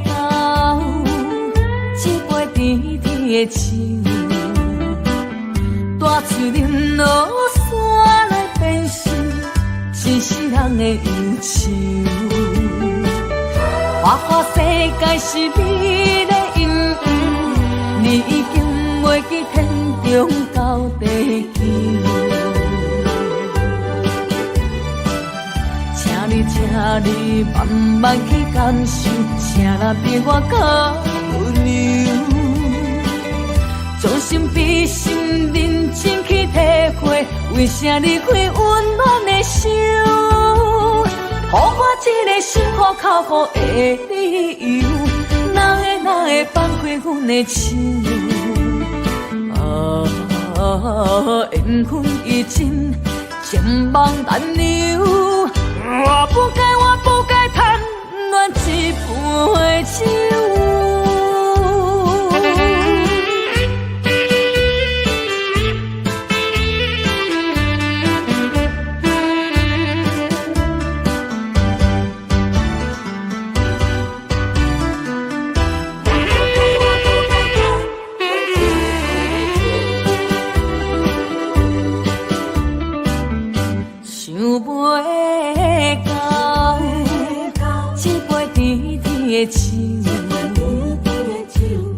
到一杯甜甜的酒，带出林落山来变成一世人的忧愁。花花世界是美丽阴影，你已经袂记天中到地球。请你慢慢去感受，请来比我较温柔，将心比心，认真去体会，为啥离开温暖的手，予我一个心苦口苦的理由，哪会放开阮的手？缘分已尽，情网难留。我不该贪恋一杯酒。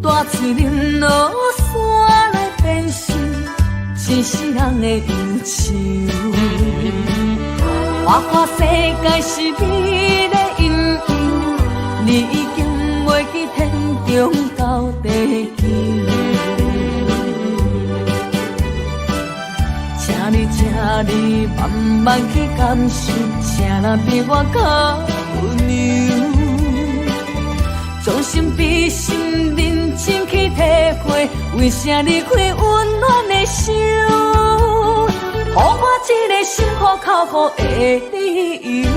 带出林落山来变成一世人的忧愁。花花世界是美丽阴影，你已经袂记天中到地球。请你慢慢去感受，请来比我较温柔。将心比心，认真去体会，为啥离开温暖的手，予我一个心苦口苦的理由，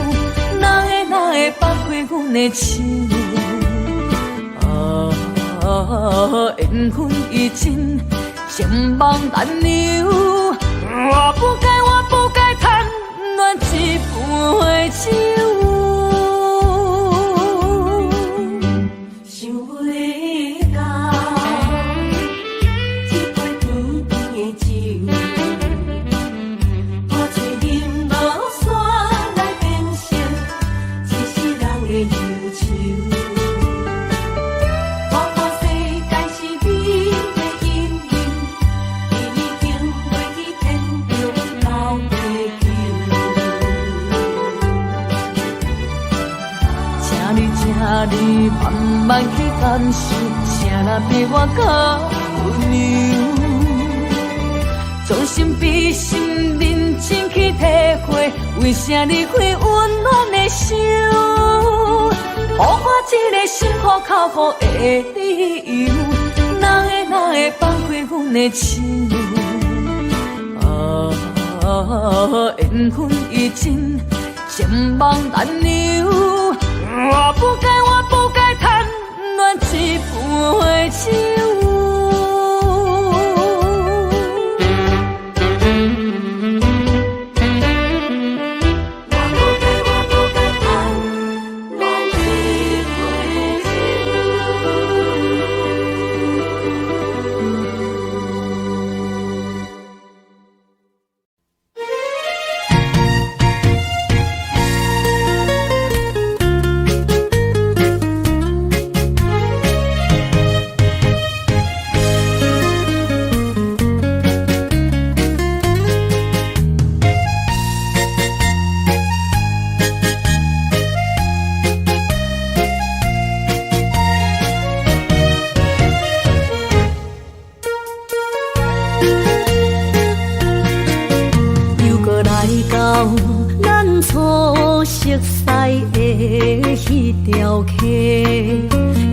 哪会放开阮的手？缘分已尽，情网难留。我不该贪恋一杯酒。你慢慢去感受，请来比我较温柔。将心比心，认真去体会，为啥离开温暖的手，予我一个心苦口苦的理由，哪会放开阮的手？缘分已尽，情网难留。我不该贪恋一杯酒。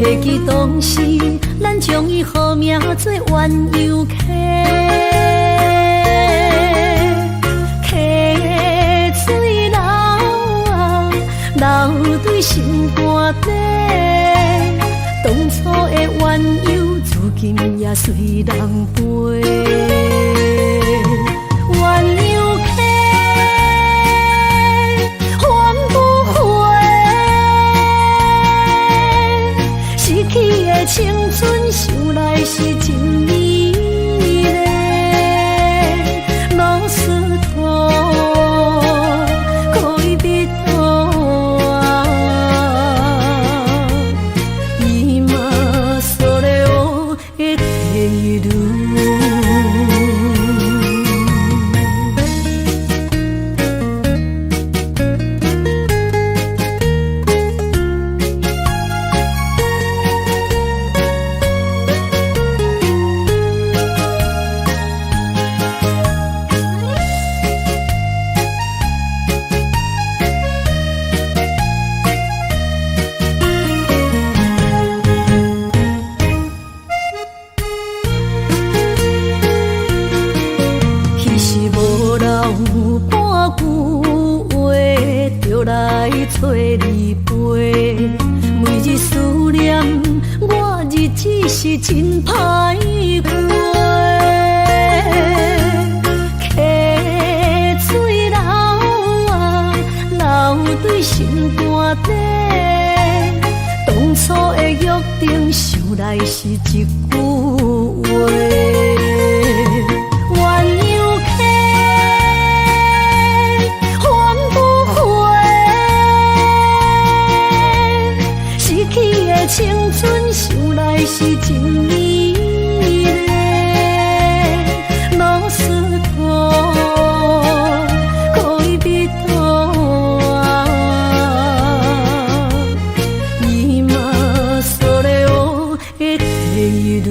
会记当时，咱将伊号名做鸳鸯溪，溪水流啊，流对心肝底。当初的鸳鸯，如今也随人飞。青春想来是真美丽，老师徒可以比多啊，今それを得ている。来找你陪，每日思念，我日子是真歹过。溪水流啊，流对心肝底。当初的约定，想来是一句话。青春想来是真美丽，老师徒可以比多啊，今それを得ている。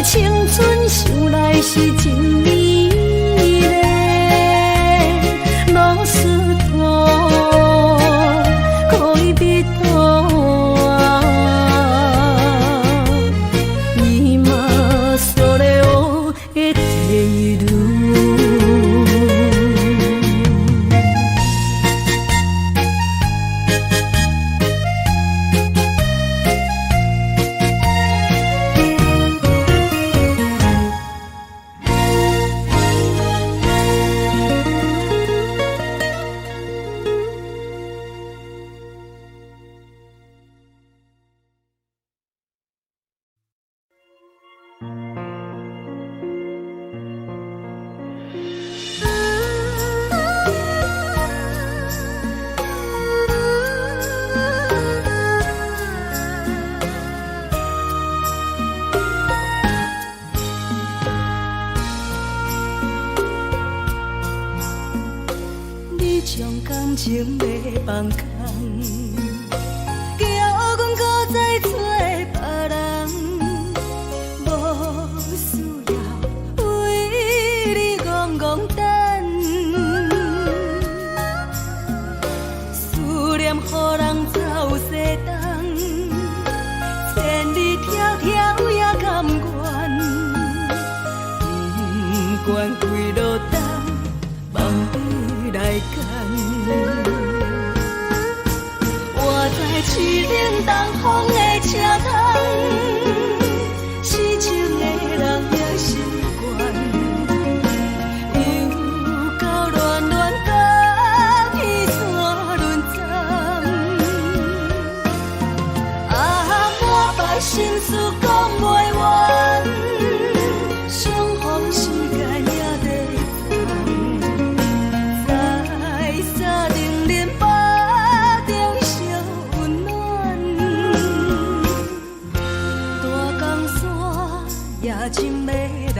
青春想来是真美丽，老师徒可以比多啊，今それを得ている。将感情卖放空，叫阮搁再找别人，无需要为你戆戆等。思念予人走西东，千里迢迢也甘愿，不管几路东，梦里来赶。我在凄冷东风的车窗，痴情的人也习惯，又到乱乱甲彼山论战。啊，满腹心事讲袂完，相逢时间也在等，在沙丁林巴中烧温暖，大江山也真迷人，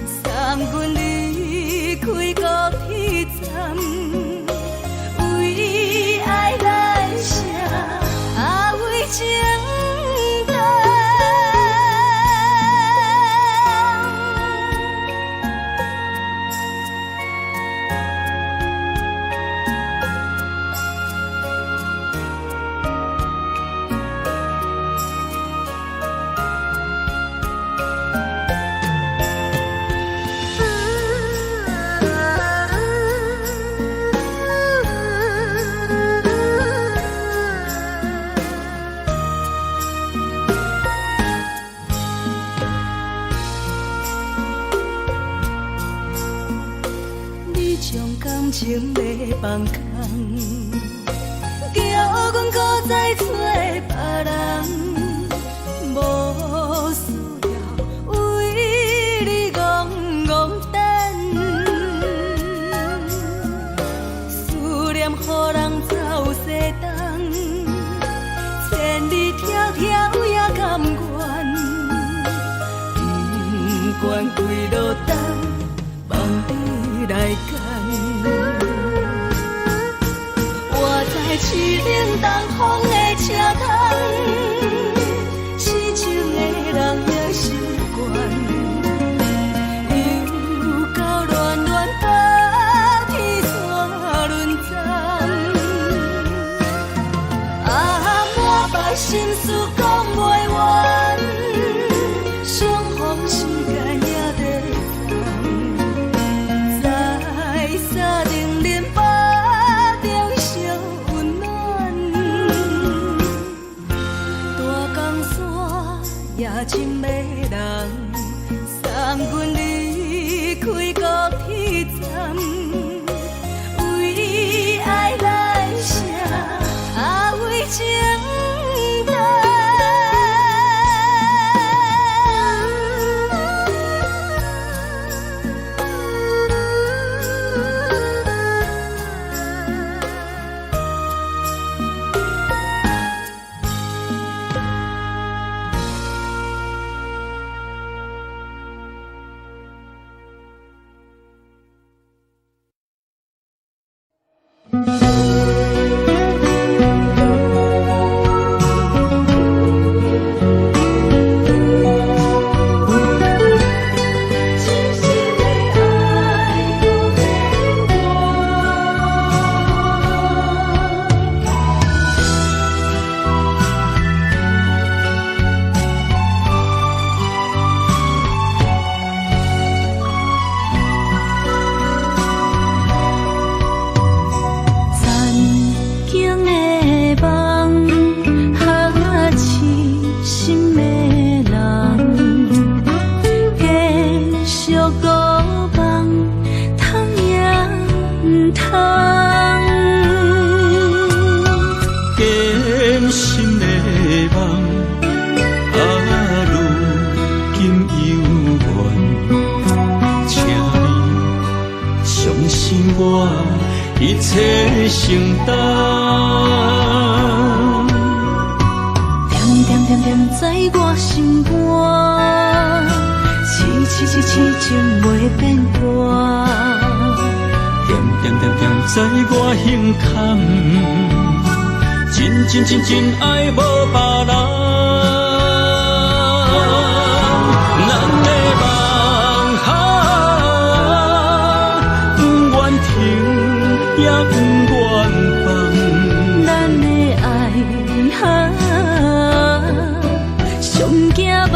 送阮离开高铁站，为爱来写，为情。伤感情要放空，叫阮搁再找别人，无需要为你戆戆等，思念予人走西东，千里迢迢也甘愿，不管几落冬，望你来赶。我在市冷东风的车窗，痴情的人也习惯，又到乱乱把天线轮转。啊，满腹心事讲袂完，相逢时间也在藏，在沙定林巴中相温暖。大江山也真迷人，送阮离开高铁站，为爱来写为情淡。一切承担，点点点点在我心肝，痴情袂变卦，点点点点在我胸坎，真爱无别人。咱的梦不愿停，也不愿放。咱的爱上惊梦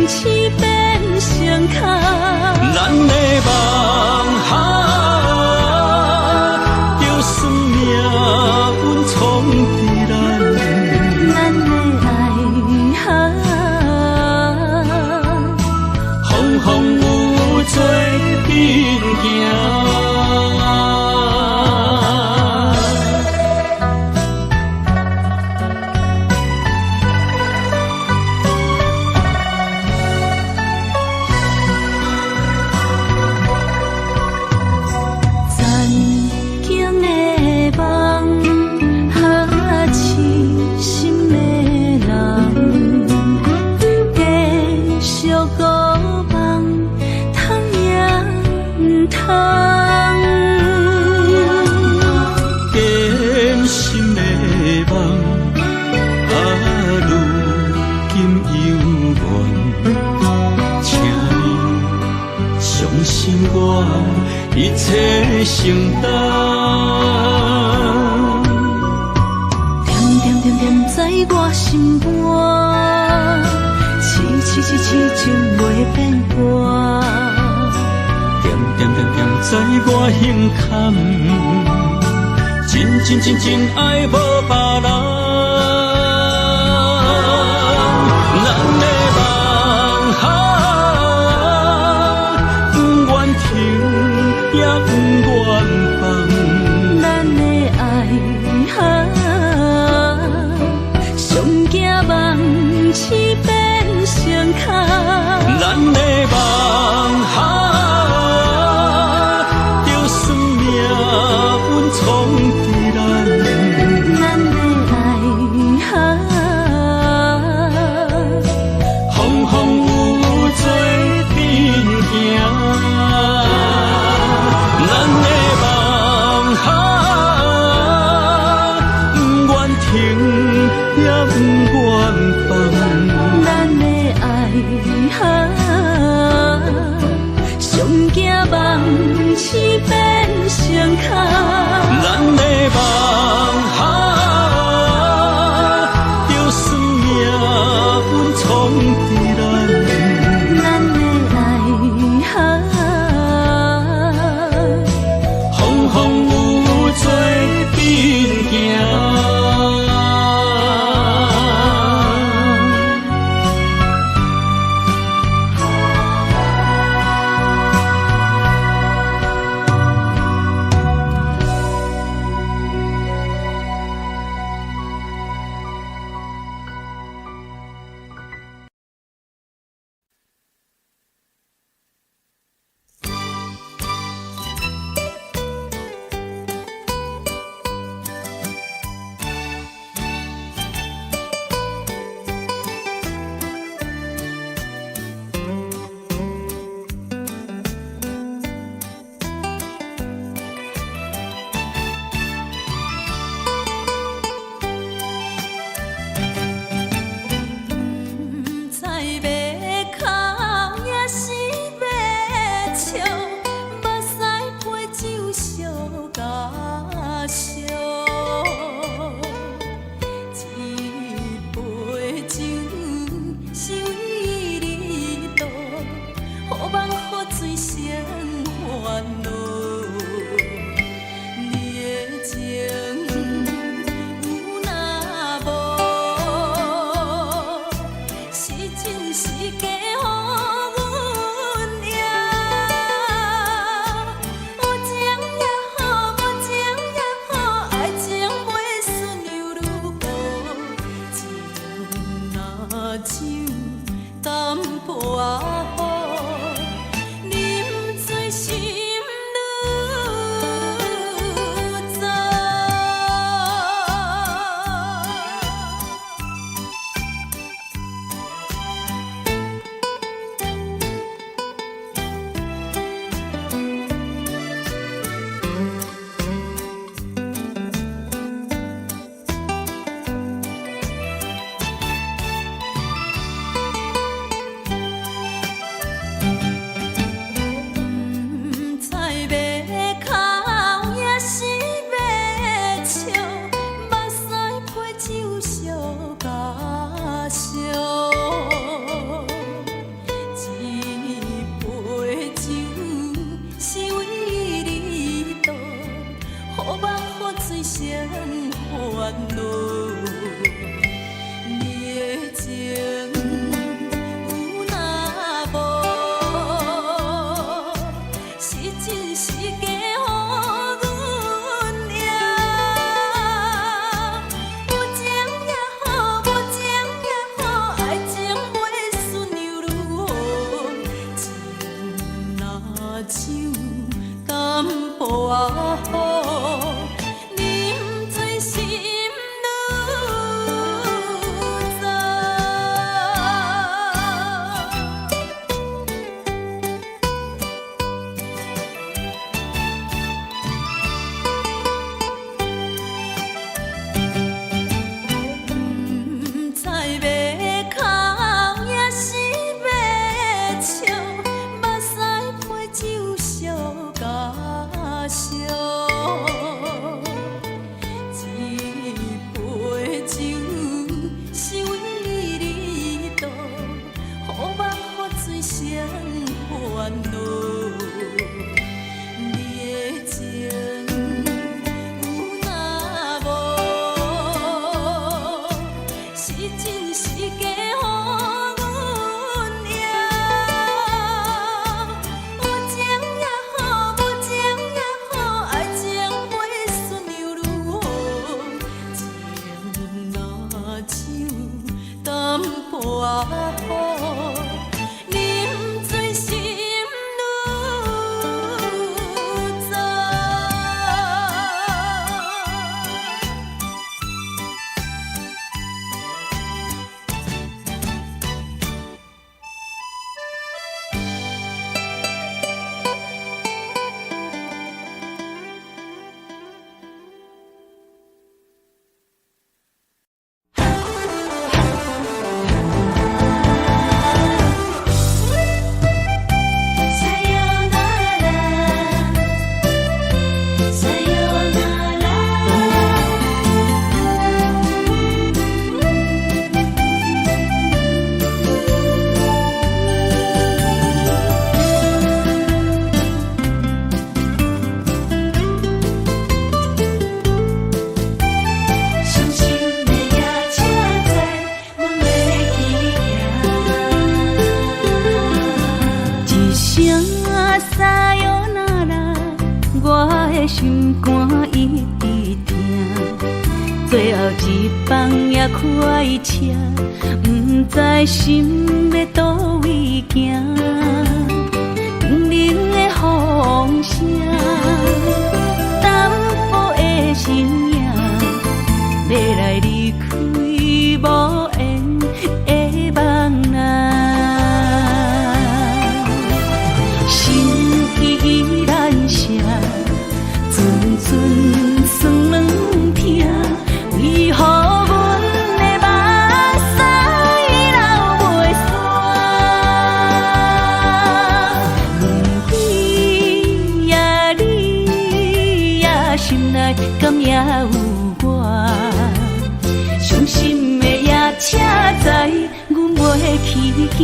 痴变成空。咱的梦就算命运冲伫咱，咱的爱风风雨做阵行。一切承担，点点点点在我心肝，痴情袂变卦，点点点点在我胸坎，真爱无别人。咱的梦不愿停，也不愿痴变成空。咱的梦就算命运闯伫咱，咱的爱风风雨做并行。破雨，啉醉心的心肝一直疼，最后一放也开车，不知心要倒位行。冷冷的风声，淡薄的身影，要来离开无缘的梦啊。心依然舍，阵阵酸软痛，为何阮的目屎流袂煞？轮回呀，你呀，心内敢也有我？伤心的夜车载，阮袂去行。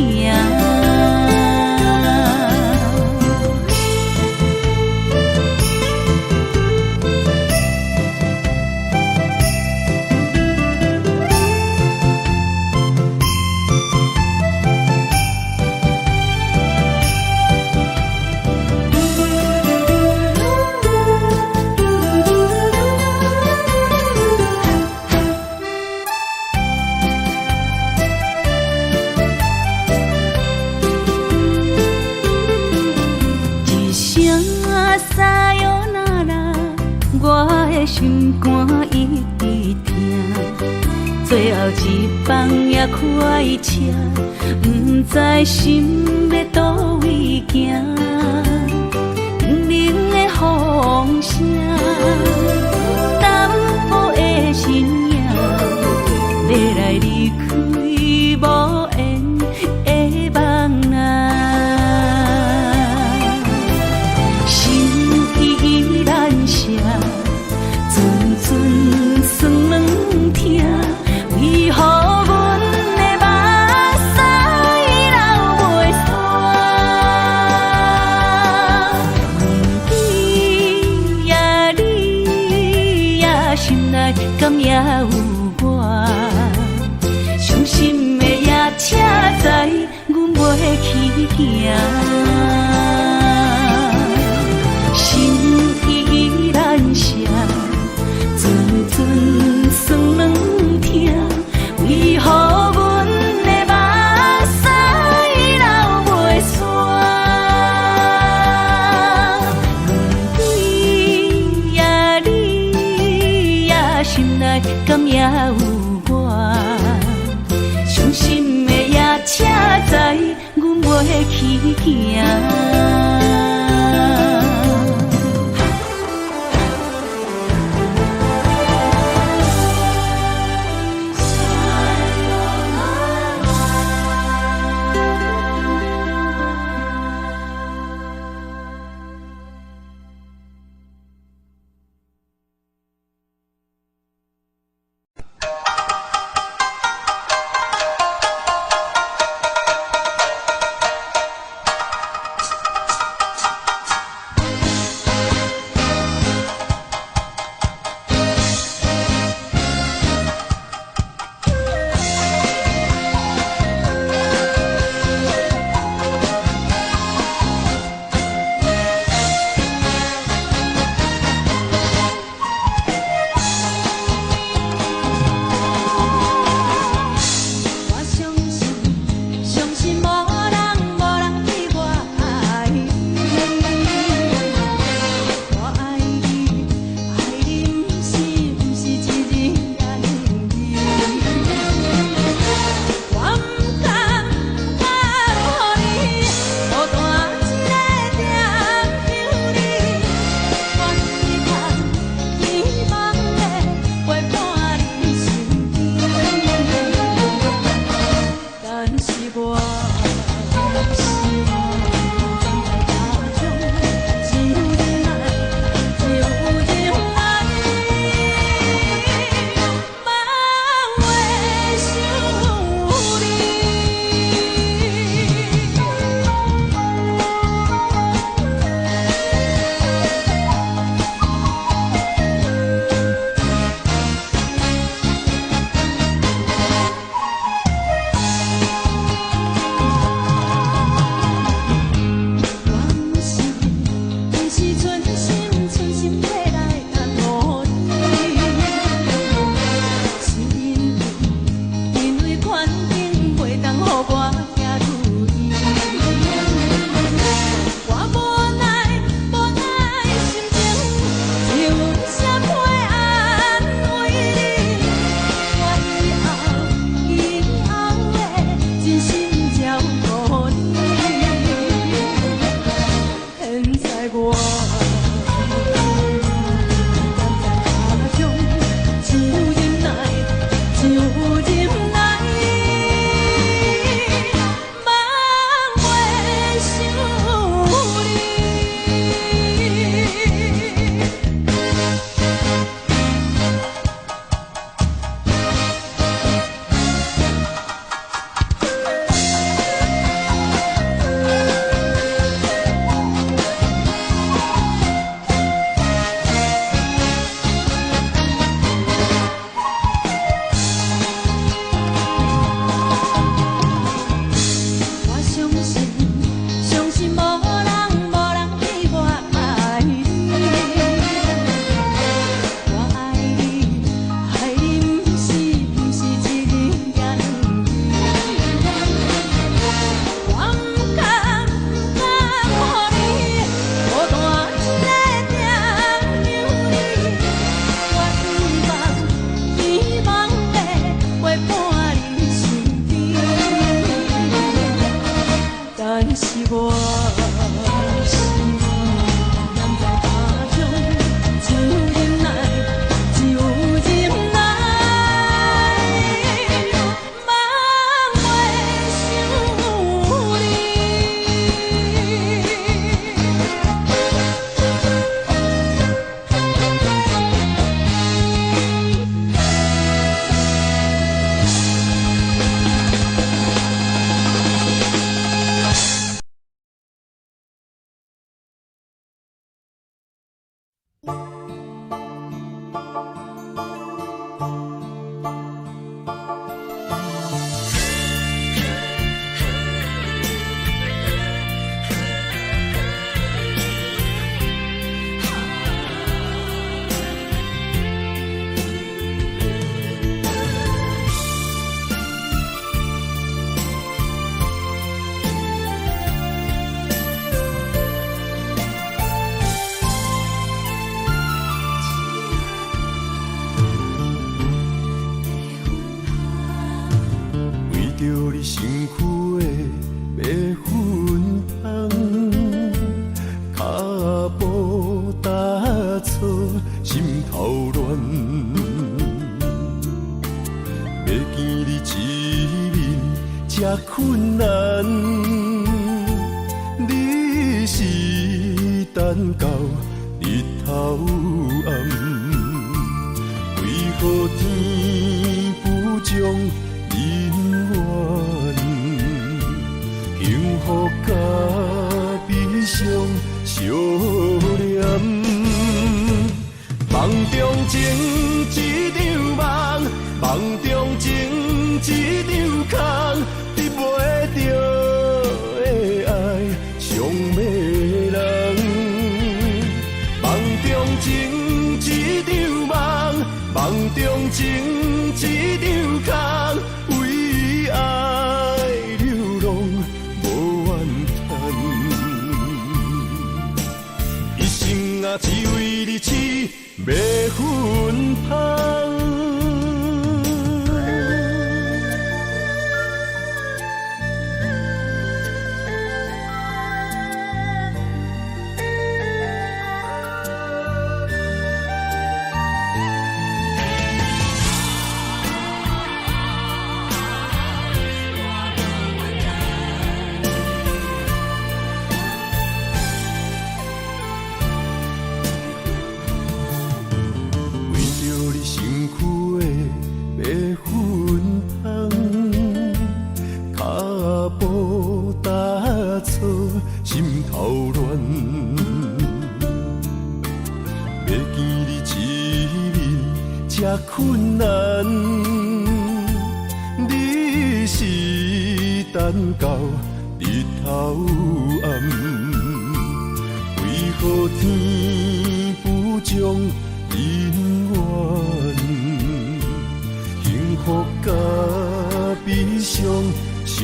心肝一直疼，最后一放也开车，不知心要倒位行。冷冷的风声，淡薄的身影，要来离开无缘的梦啊。心依然舍。阵阵酸软痛，为何阮的目屎流袂煞？轮回呀，你呀，心内敢也有我？伤心的夜车载，阮袂去行。心依然舍。阵阵酸软痛，为何阮的目屎流袂煞？轮回呀，你呀，心内敢也有我？伤心的夜车载，阮袂去行。困难，你是等到日头暗，为何天不将人怨？幸福甲悲伤相连，梦中情一场梦，梦中情一场空，得袂着的爱上迷人。梦中情一场梦，梦中情一场空，为爱流浪无怨叹，一生啊只为你痴，袂分芳。心头乱，要见你一面这困难，你是等到日头暗，为何天不将人怨？幸福甲悲伤相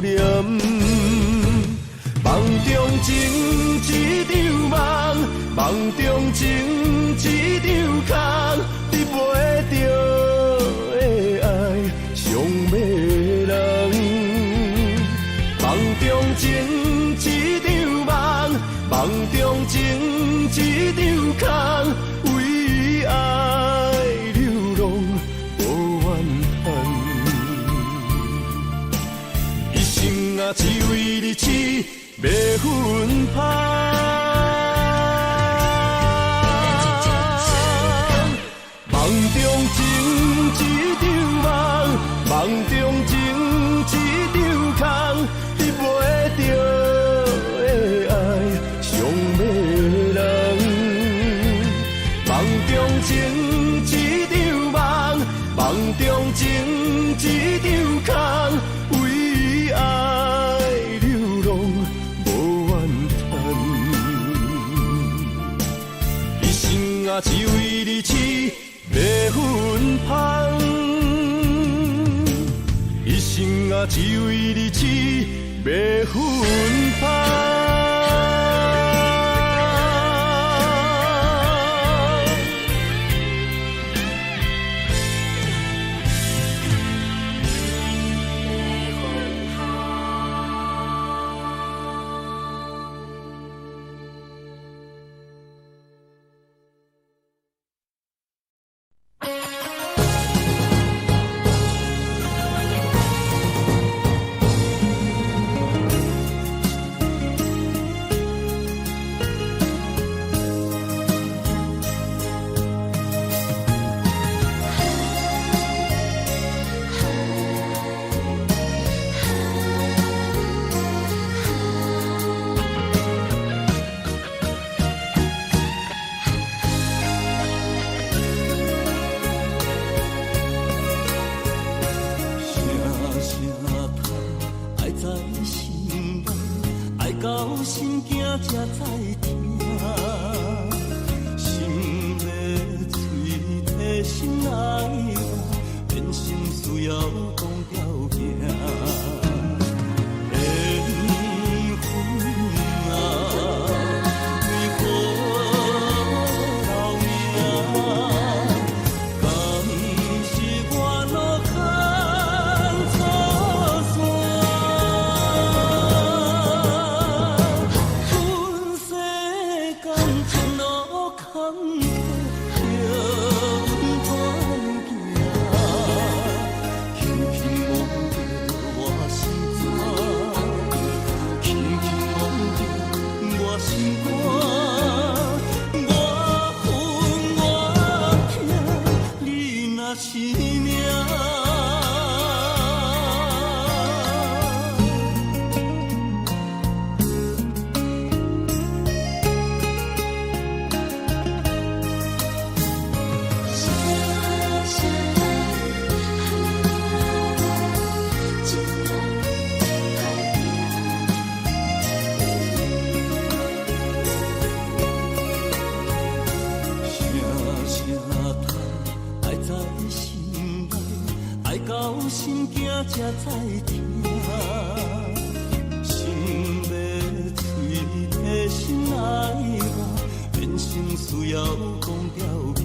连。梦中情一场梦，梦中情一场空，得袂着的爱上迷人。梦中情一场梦，梦中情一场空，为爱流浪无怨叹，一生啊只为你痴。袂分芳，梦中情一场梦，梦中情一场空，得袂着的爱上迷人。梦中情一场梦，梦中情一场空，为爱流浪。啊，只为你痴，袂分芳。一生啊，只为你痴，袂分芳。心惊才知听，心的嘴替心爱我，变心需要讲条件。缘分啊，为何留名？敢是我路坎错线？惊才知听，心要嘴提心爱我，人生需要讲条行。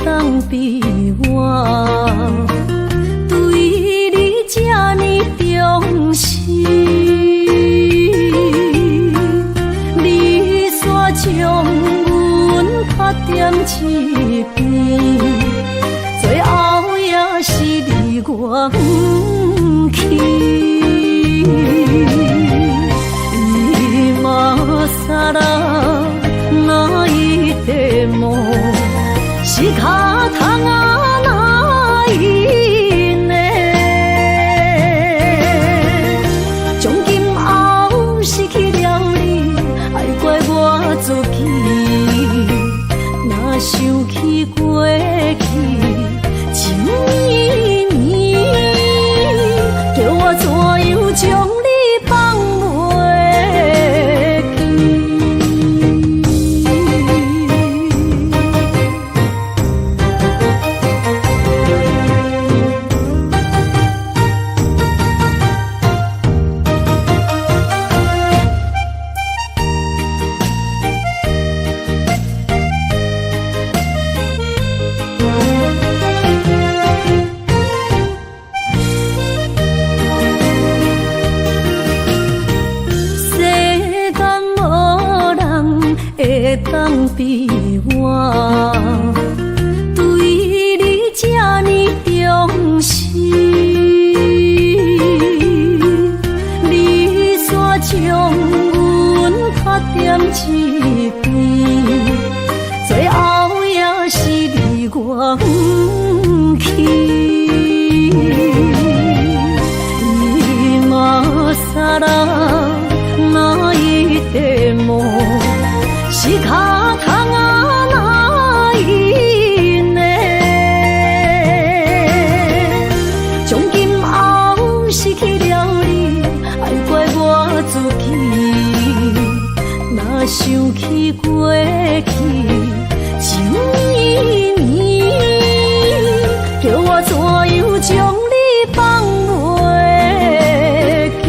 当比我对你这呢重视，你煞将阮拍点一边，最后也是你我不去。今さら泣いても仕方がないね。从今后失去了你，爱怪我自己。若想起过去情绵绵，叫我怎样将你放袂记？想起过去情绵绵，叫我怎样将你放袂记？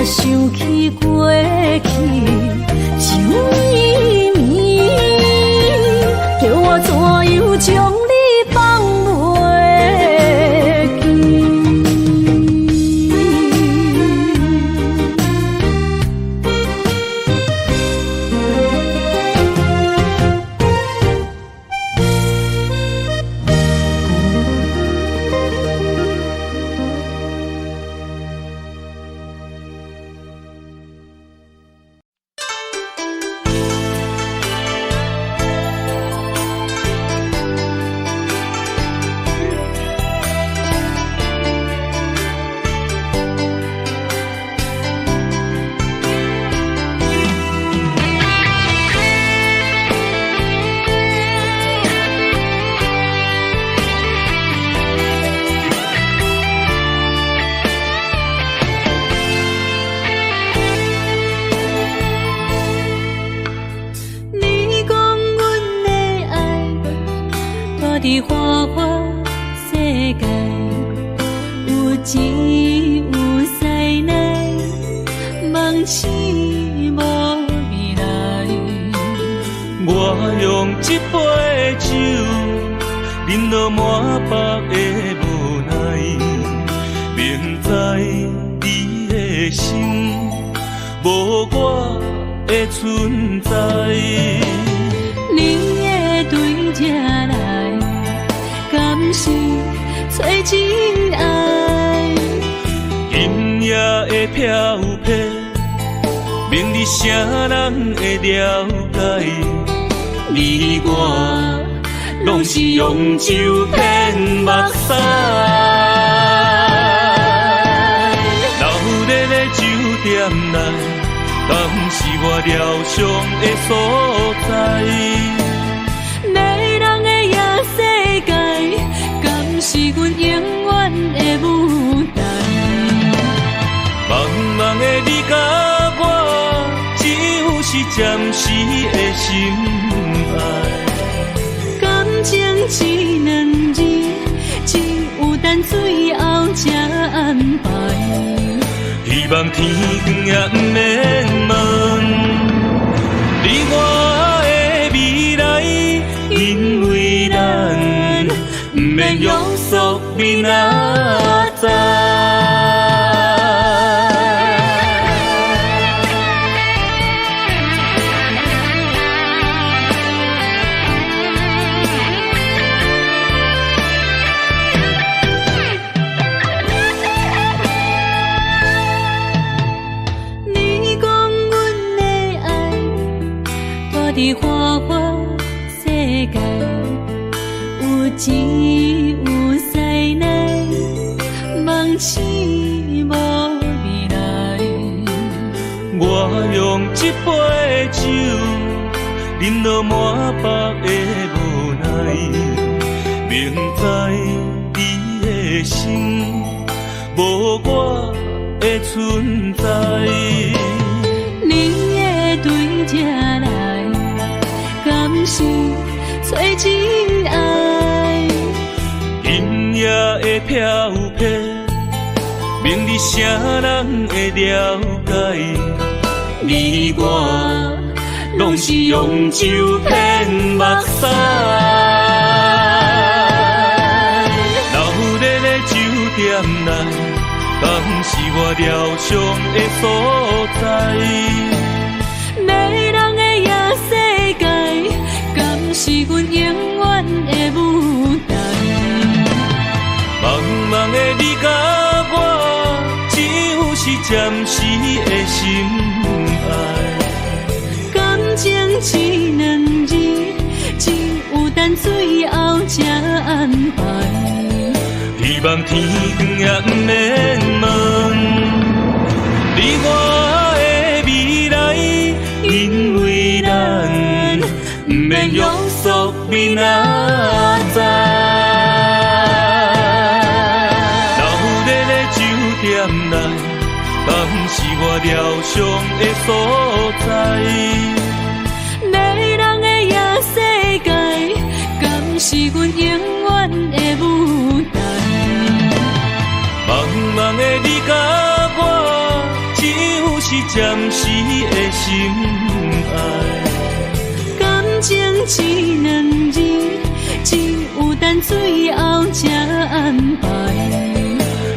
想起过去情绵绵，叫我怎样将你放袂记？伫花花世界，有钱有势来，梦醒无未来。我用一杯酒，饮落满腹的无奈，明知你的心无我的存在。你的对这来，敢是找真爱？今夜的飘泊，明日谁人会了解？你我拢是用酒骗目屎，流热的酒店内，敢是我疗伤的所在？迷人的夜世界，敢是阮永远的舞台？茫茫的你甲我，只有是暂时的心爱。感情只两字，只有等最后才安排。希望天光也不免问你我的未来，因为咱不免约束明仔载。伫花花世界，有钱有势来，梦醒无未来。我用一杯酒，饮落满腹的无奈，明知你的心无我的存在。你的对这来，敢是找真爱？今夜的飘泊，明日谁人会了解？你我拢是用酒骗目屎，流热的酒店内，敢是我疗伤的所在？迷人的夜世界，敢是阮永远的舞台？茫茫的你甲我，只有是暂时的心爱。感情只两字，只有等最后才安排。希望天光也不免问，你我的未来，因为咱不免约束明仔载。流热的酒店内，敢是我疗伤的所在？迷人的夜世界，敢是阮永远的舞台？茫茫的你甲我，只有是暂时的心爱。感情只两字，只有等最后才安排。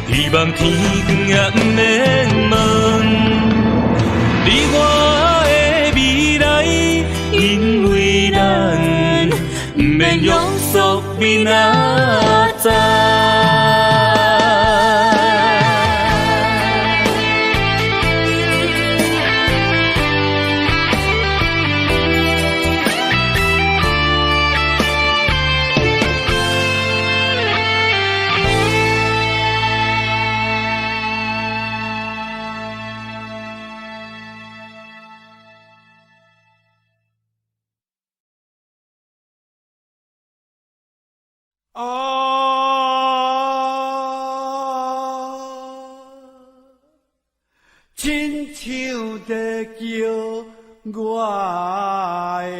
希望天光也不免问，你我的未来，因为咱不免约束明仔载。亲像在叫我的。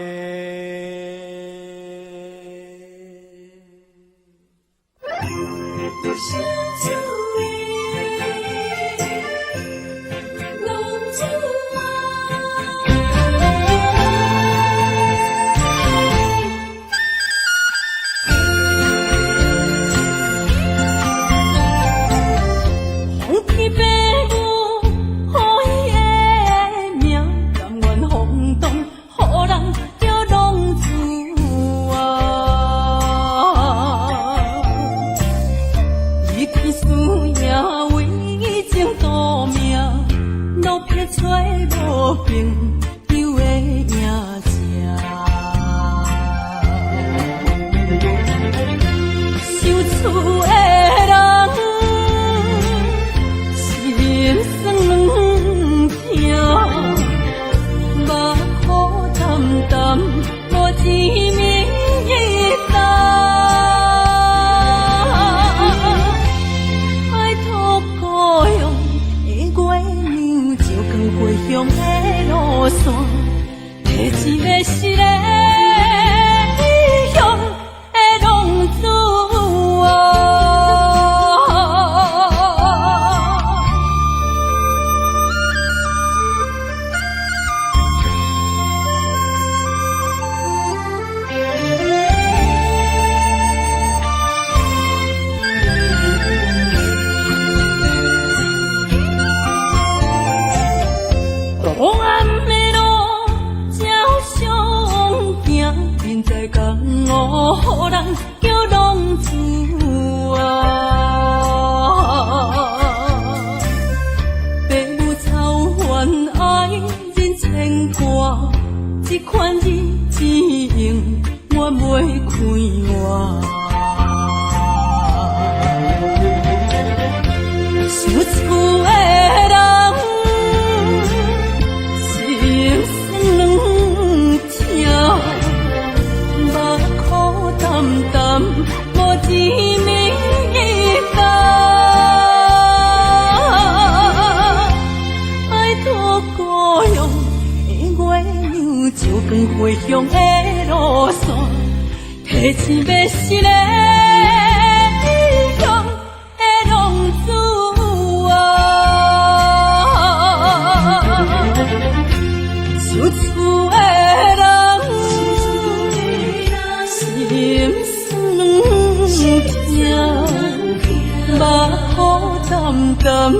淡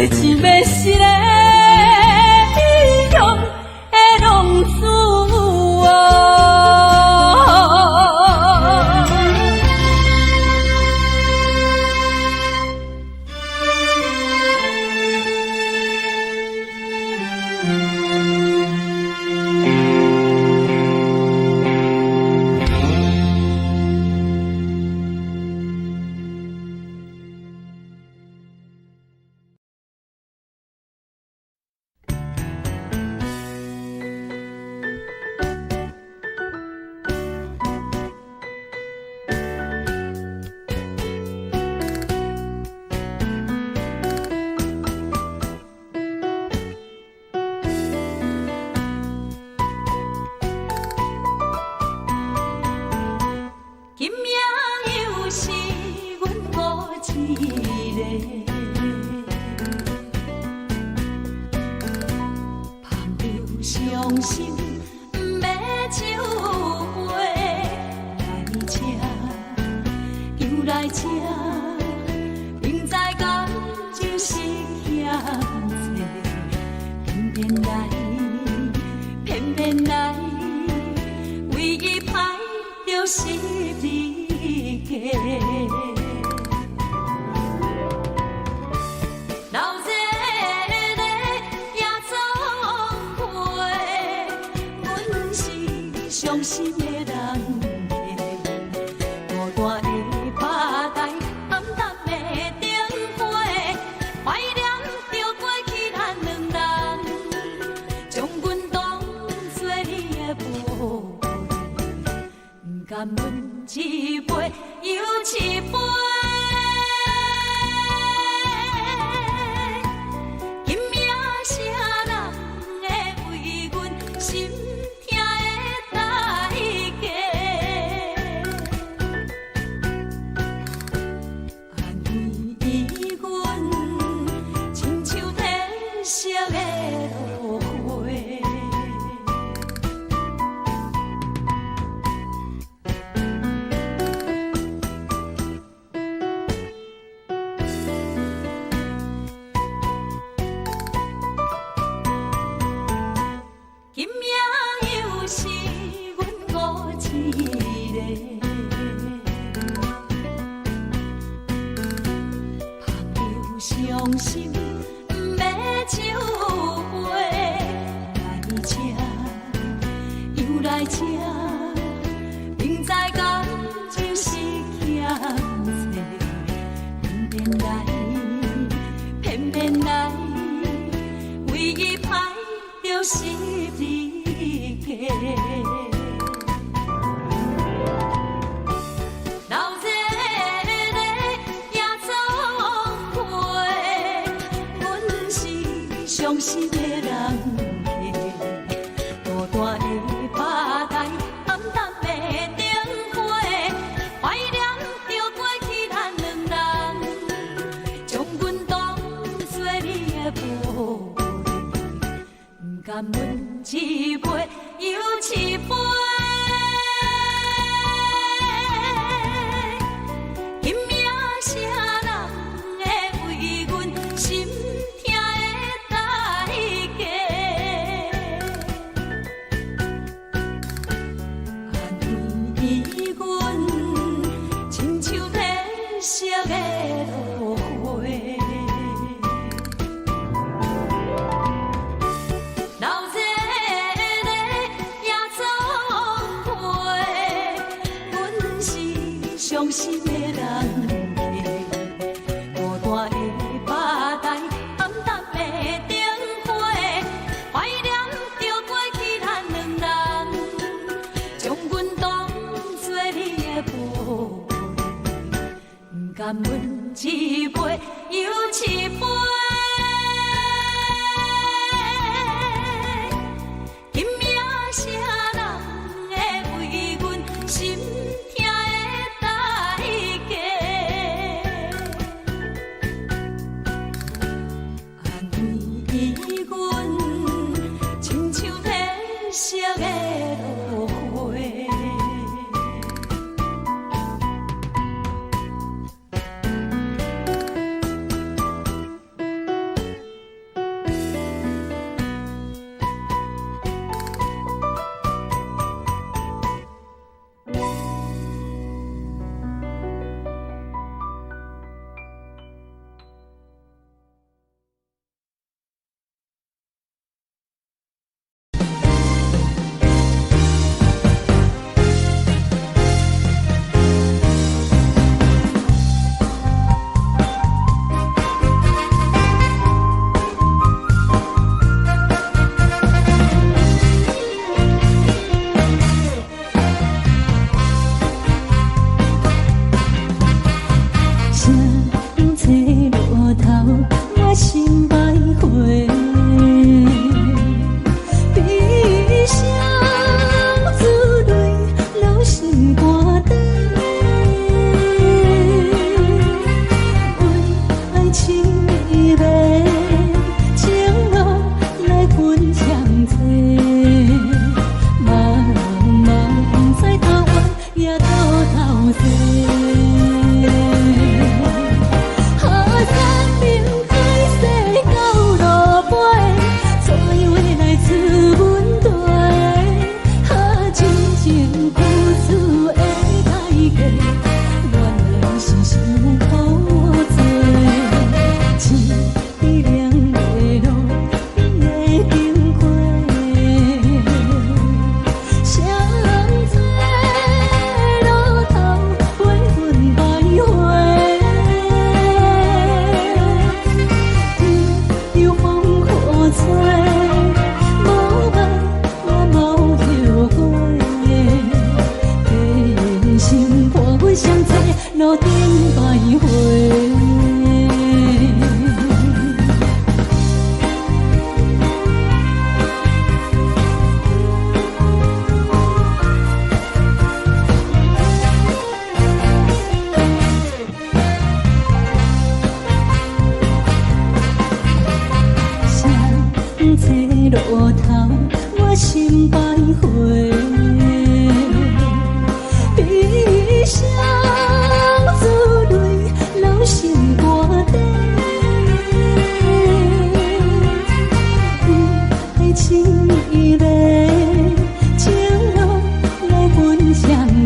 一要是个英雄的浪子哦。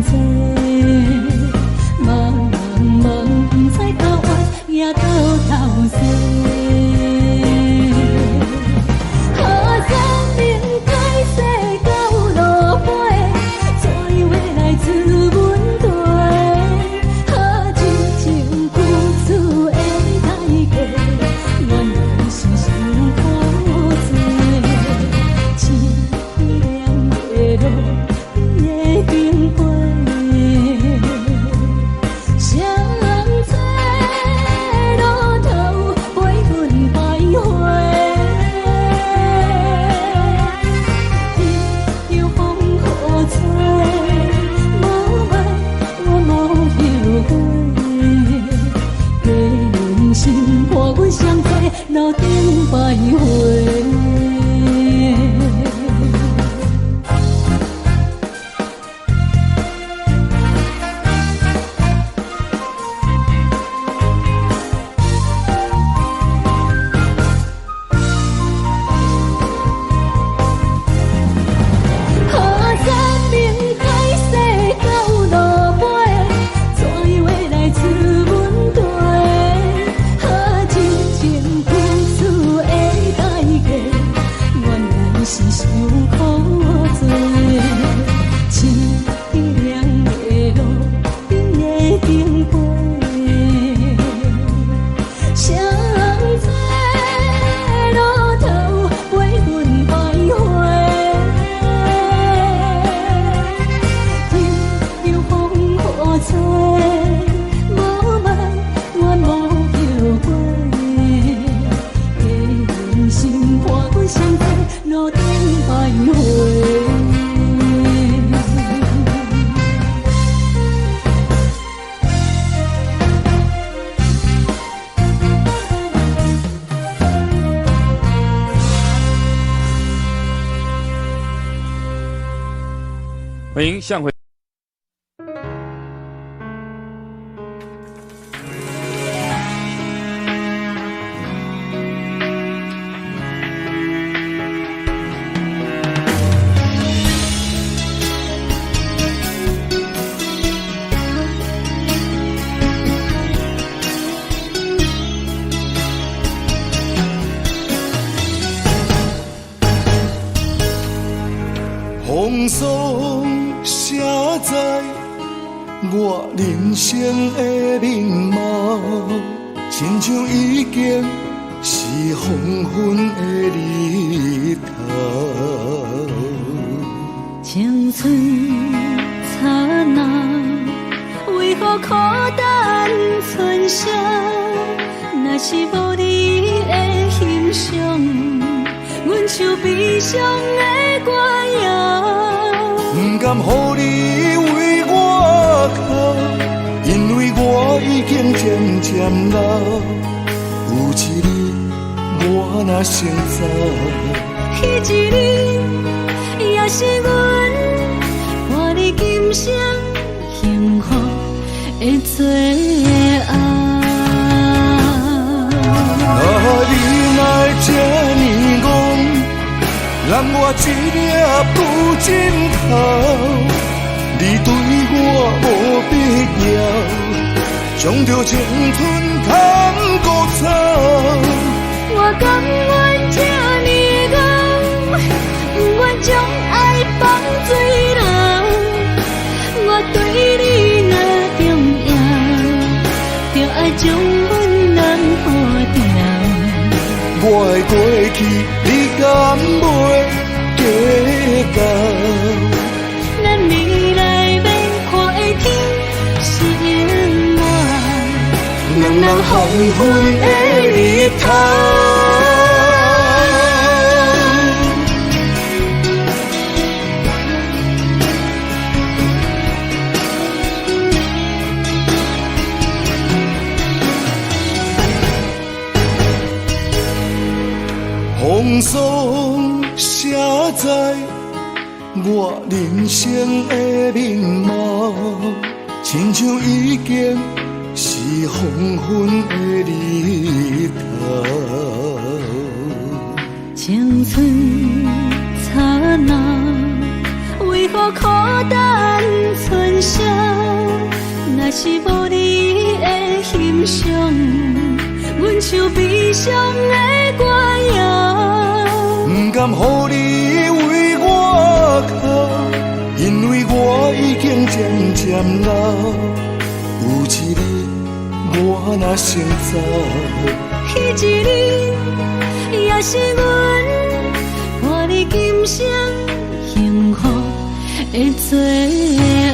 多，茫茫不知头弯也到头西。路顶徘徊。欢迎向回。风霜写在我人生的面貌，亲像已经是黄昏的日头。青春刹那，为何孤单存剩？若是无你的欣赏，阮像悲伤的歌谣。不甘予你为我哭，因为我已经渐渐老。有一日我若先走，彼一日也是阮伴你今生幸福的最后。你若这呢戆，揽我一粒不尽头，你对我无必要，将着青春通孤走。我甘愿这呢戆，不愿将爱放水流。我对你若重要，就爱将阮人付掉。我的过去，你敢袂计较？咱未来要看的天是永远，人人黄昏的日头。风霜写在我人生的面貌，亲像已经是黄昏的日头。青春刹那，为何孤单存剩？像悲伤的歌谣，不甘予你为我哭，因为我已经渐渐老。有一日我若先走，彼一日也是阮看你今生幸福的最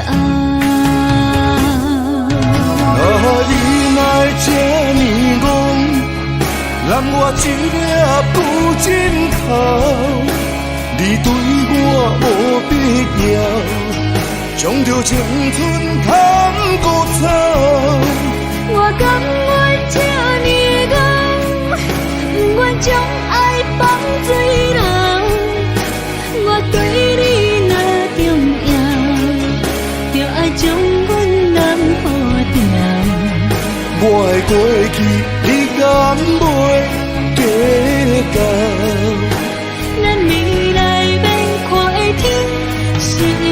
后。你哪会这呢戆，揽我一粒不尽头？你对我无必要，将着青春贪孤草。我甘愿这呢戆，不愿将爱放水流。我对你若重要，就爱将阮人付掉。我的过去，你敢袂记到？咱未来免看的天是永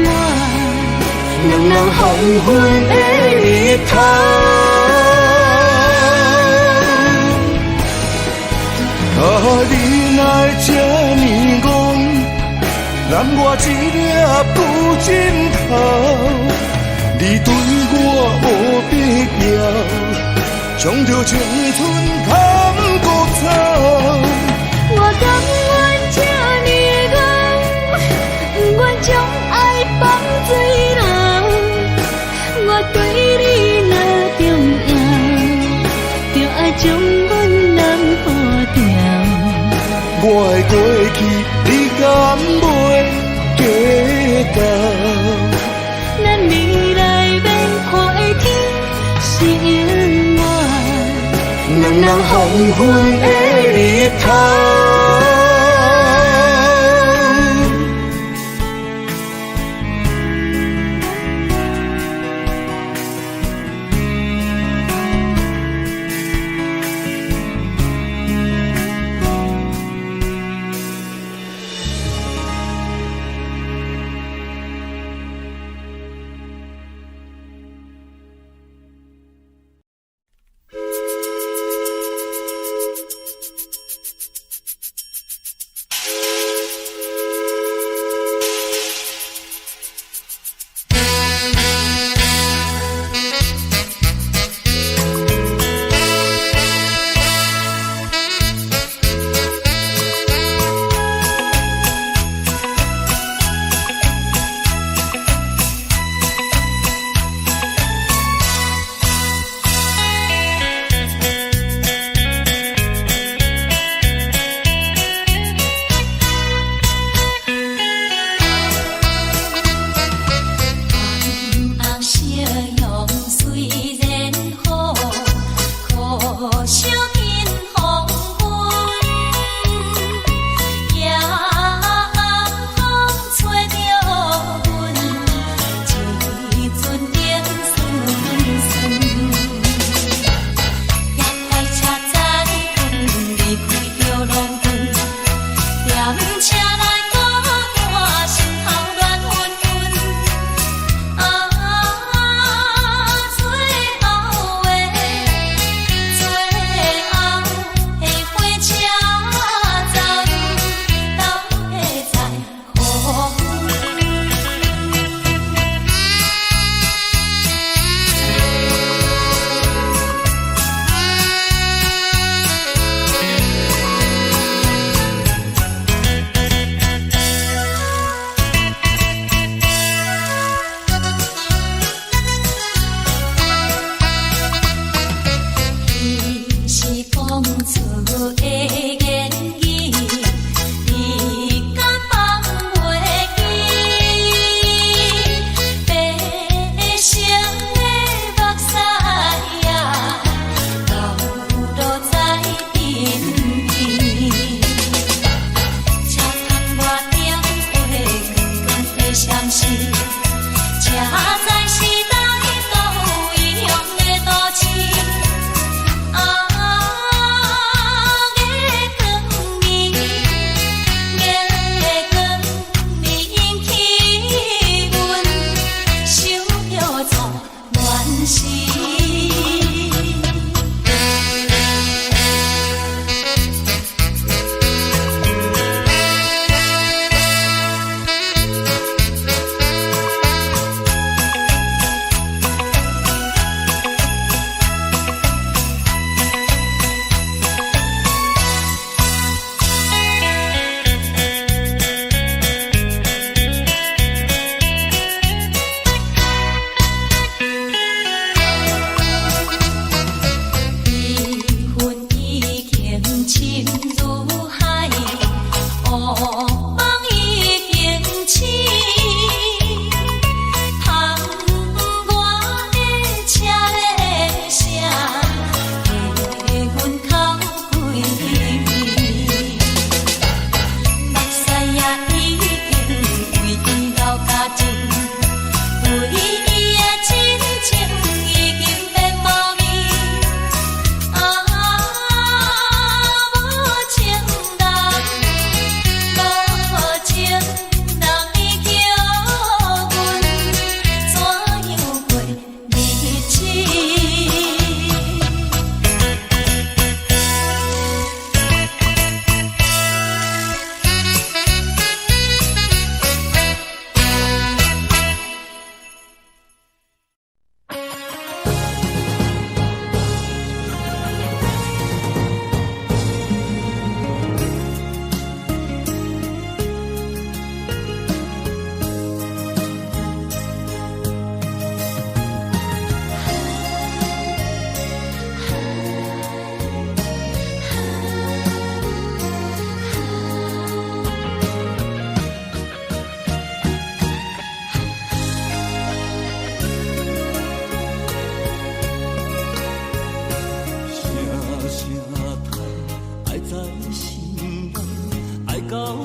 远，两人黄昏的日头。你哪会这呢戆，揽我一粒不尽头？你对我无必要，将着青春贪孤草。我甘愿这呢戆，不愿将爱放水流。我对你若重要，就爱将阮人付掉。我的过去，你敢袂记到？咱未来免看的天是永远，两人黄昏的日头。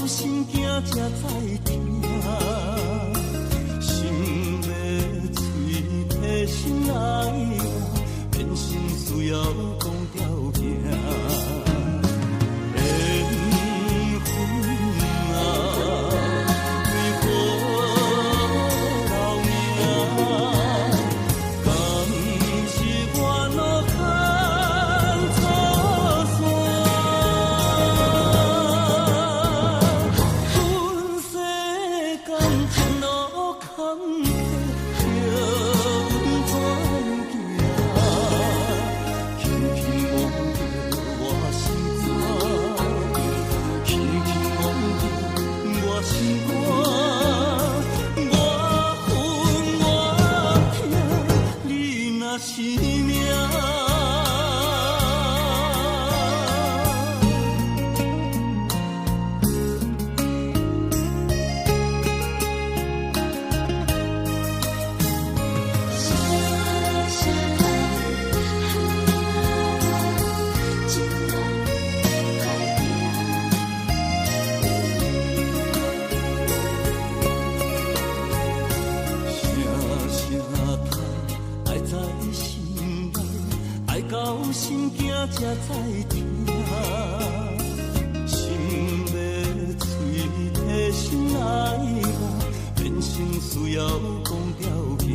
心惊才知听，心要嘴替心爱我，变心需要讲条件。心惊才知听，心要嘴替心爱我，变成需要讲条件。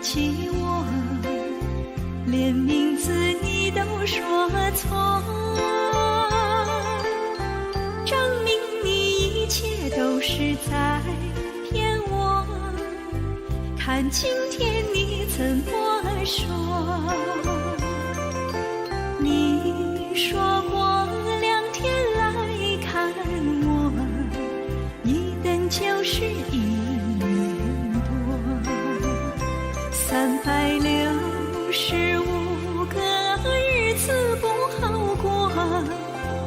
起我，连名字你都说错，证明你一切都是在骗我。看今天你怎么说？你说过2天来看我，一等就是1年多，365个日子不好过，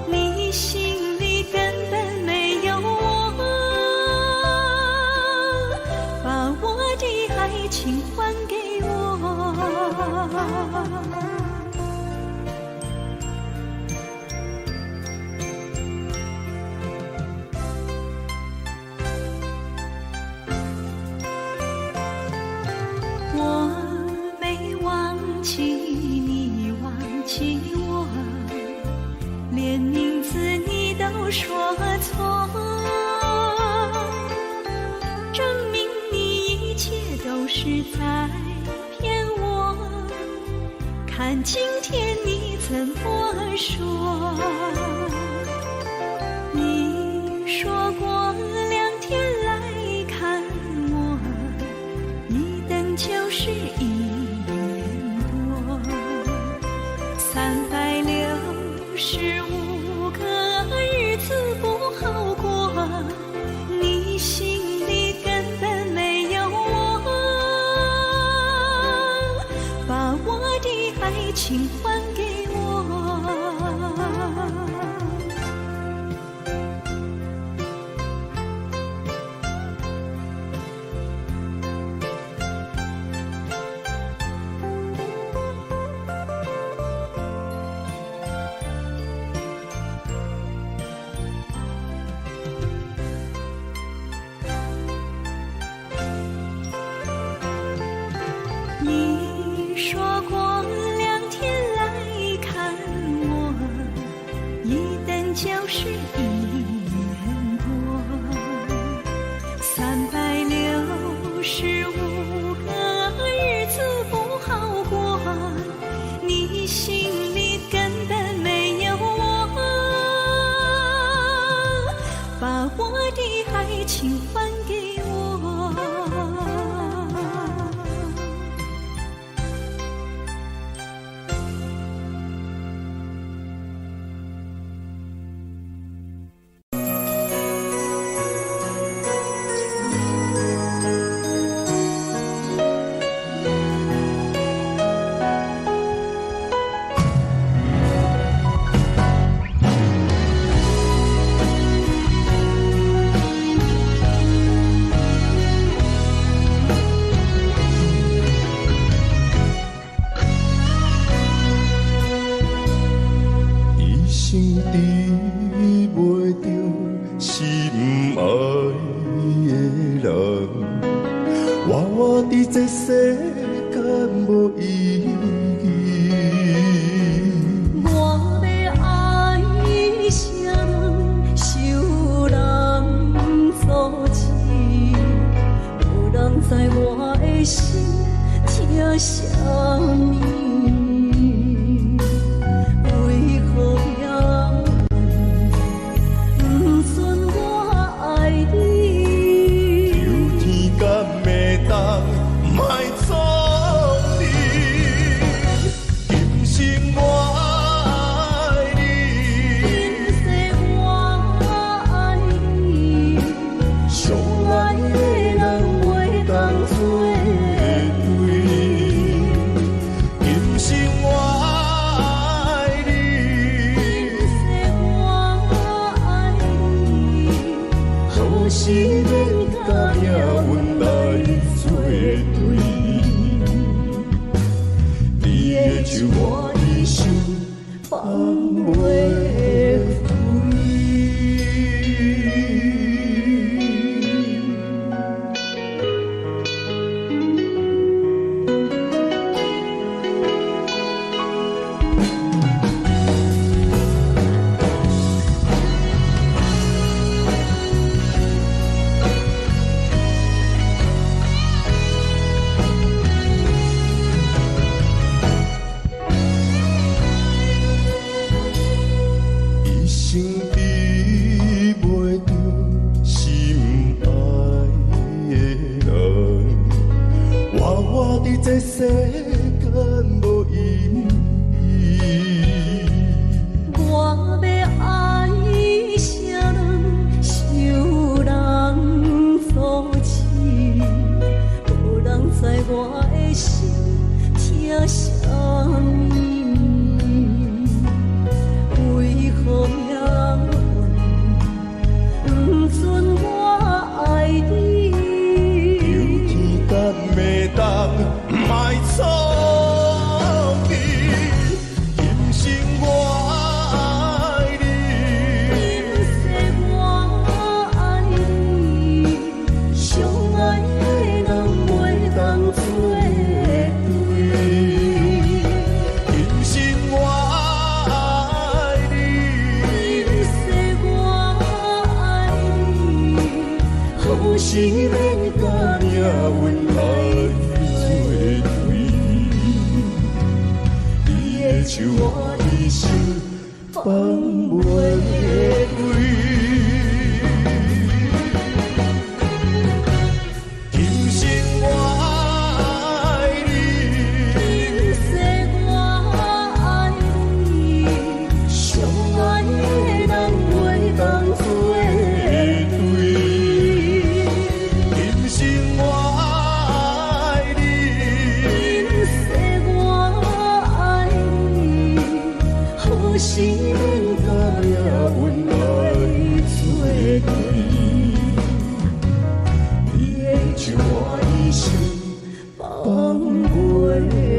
你心里根本没有我，把我的爱情还给我。我没忘记你忘记我，连名字你都说错，证明你一切都是在骗我。看今天你怎么说？你说过2天来看我，一等就是1年多，365个日子不好过，你心里根本没有我，把我的爱情还给我。你说过2天来看我，一等就是1年多，365个日子不好过，你心里根本没有我，把我的爱情还给我。这世间无意义。我要爱谁人，受人所欺，无人知我的心疼啥物。为何要不准我爱你？求天敢会当莫错你，今生我爱你，今世我爱你，相爱的人袂当做对。今生我爱你，今世我爱你，何时免甲命运来作对？你的手我的手，放袂开。世间无意义。我要爱谁人，受人所欺，无人知我的心疼啥物，为何命运不准我爱你？有天等袂当卖错你，今生我爱你，我爱你，相爱的人袂当做对。今生我爱你，我爱你，好心免甲命运来作对。你的手我的心放袂开。今生我爱你，我爱你，相爱的人袂当做对。今生我爱你，我爱你，好心免甲命运来作对。你的手我的心放袂行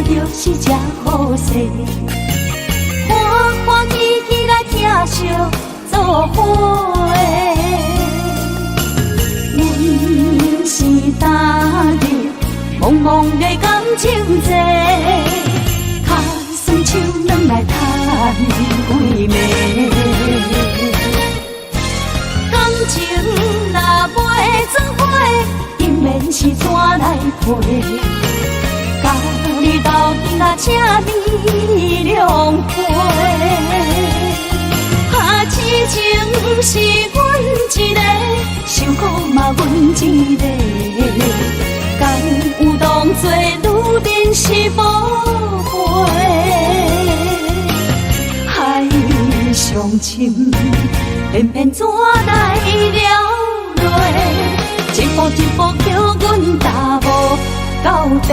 就是这好势，欢欢喜喜来疼惜做伙的。阮是踏入茫茫的感情债，脚酸手软来叹几暝。感情若袂做伙，应免是怎来陪？甲你斗阵啊，请你谅会。痴情是阮一个，受苦嘛阮一个。敢有当作女人是无悔？海上深，偏偏怎来了落？一步一步叫阮踏无到底。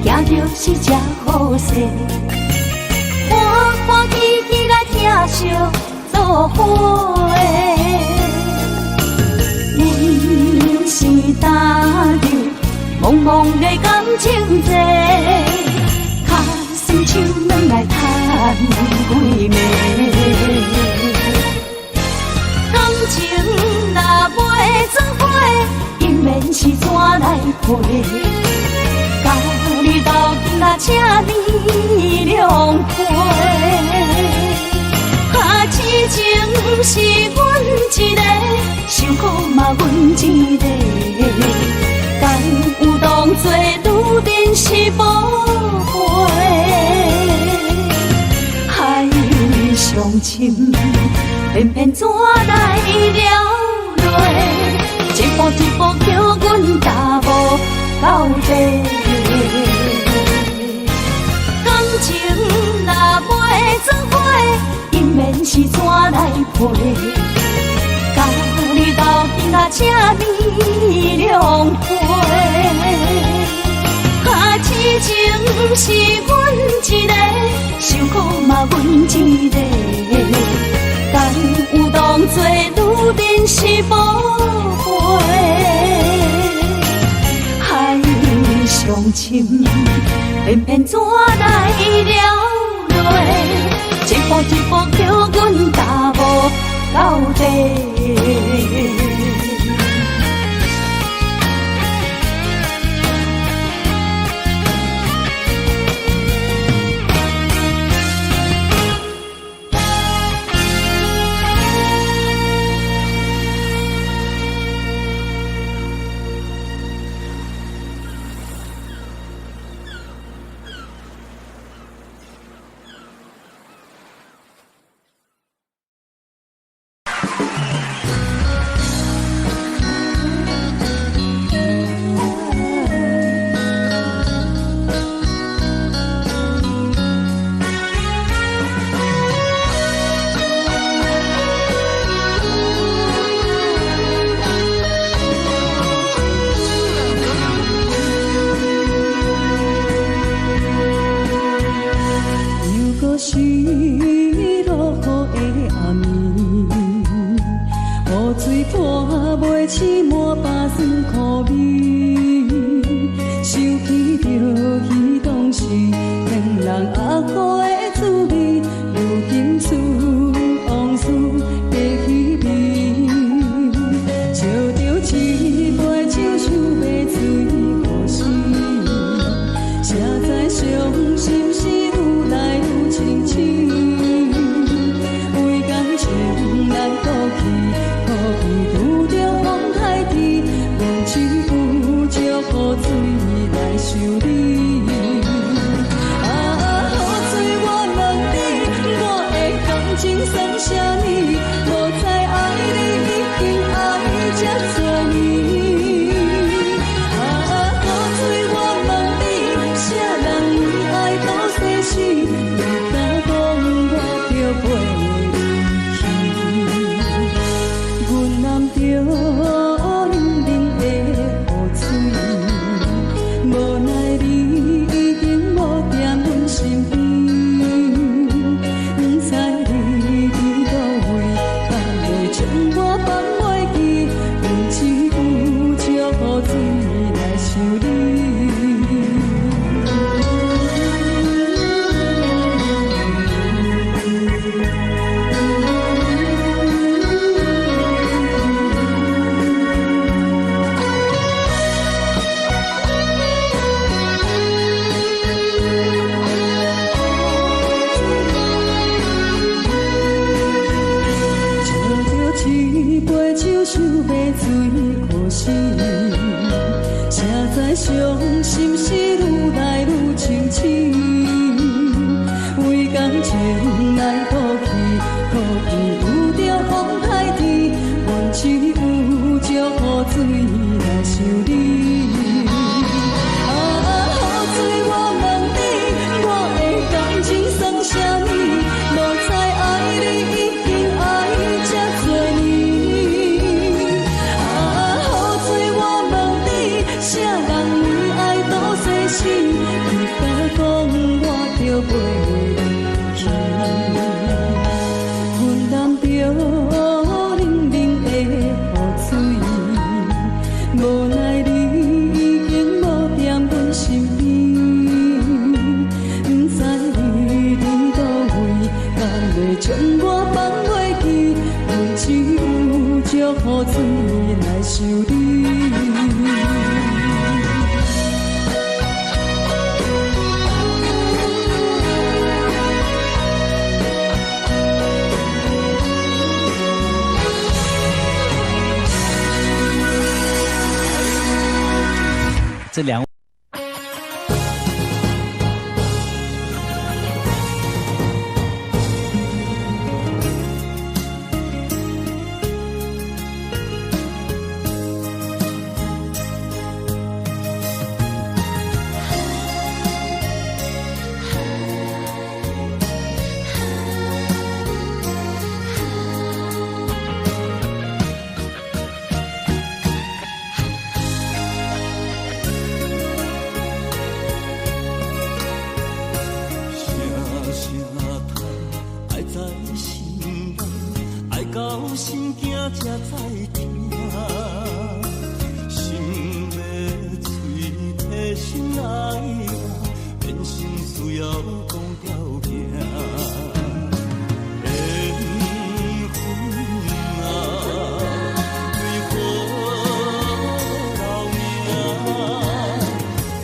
行就是这好势，欢欢喜喜来疼惜做伙的。阮是踏入茫茫的感情债，脚酸手软来叹几暝。感情若袂做伙，应免是怎来陪？甲你斗阵啊，请你谅会。痴情是阮一个，受苦嘛阮一个。敢有当作女人是宝贝？海上深，偏偏怎来了落？一步一步叫阮踏无到底。感情若袂做伙，因免是怎来陪？甲你斗阵啊，这面两杯。痴情是阮一个，受苦嘛阮一个。敢有当作女人是宝贝？海上深，偏偏怎来了落？一步一步叫阮踏无到底。这两位。心惊才知听，心要嘴替心来话，变成需要讲条件。缘分啊，为何留名？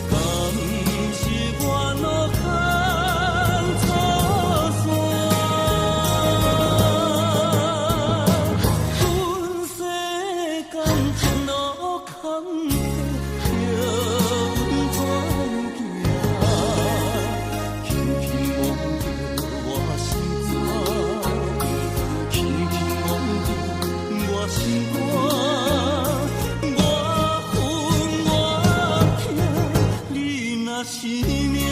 敢是我路坎错线？是命。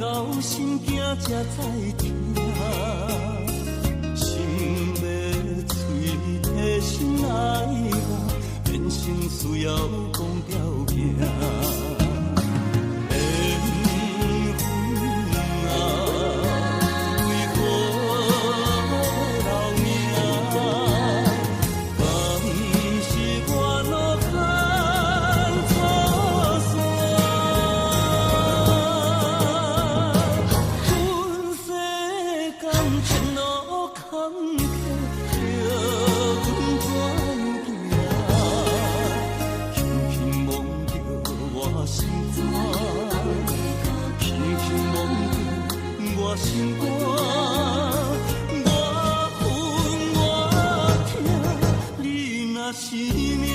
到心惊才知听，心要嘴替心来话，变成需要讲条件。心肝，我恨我痛，你若是命。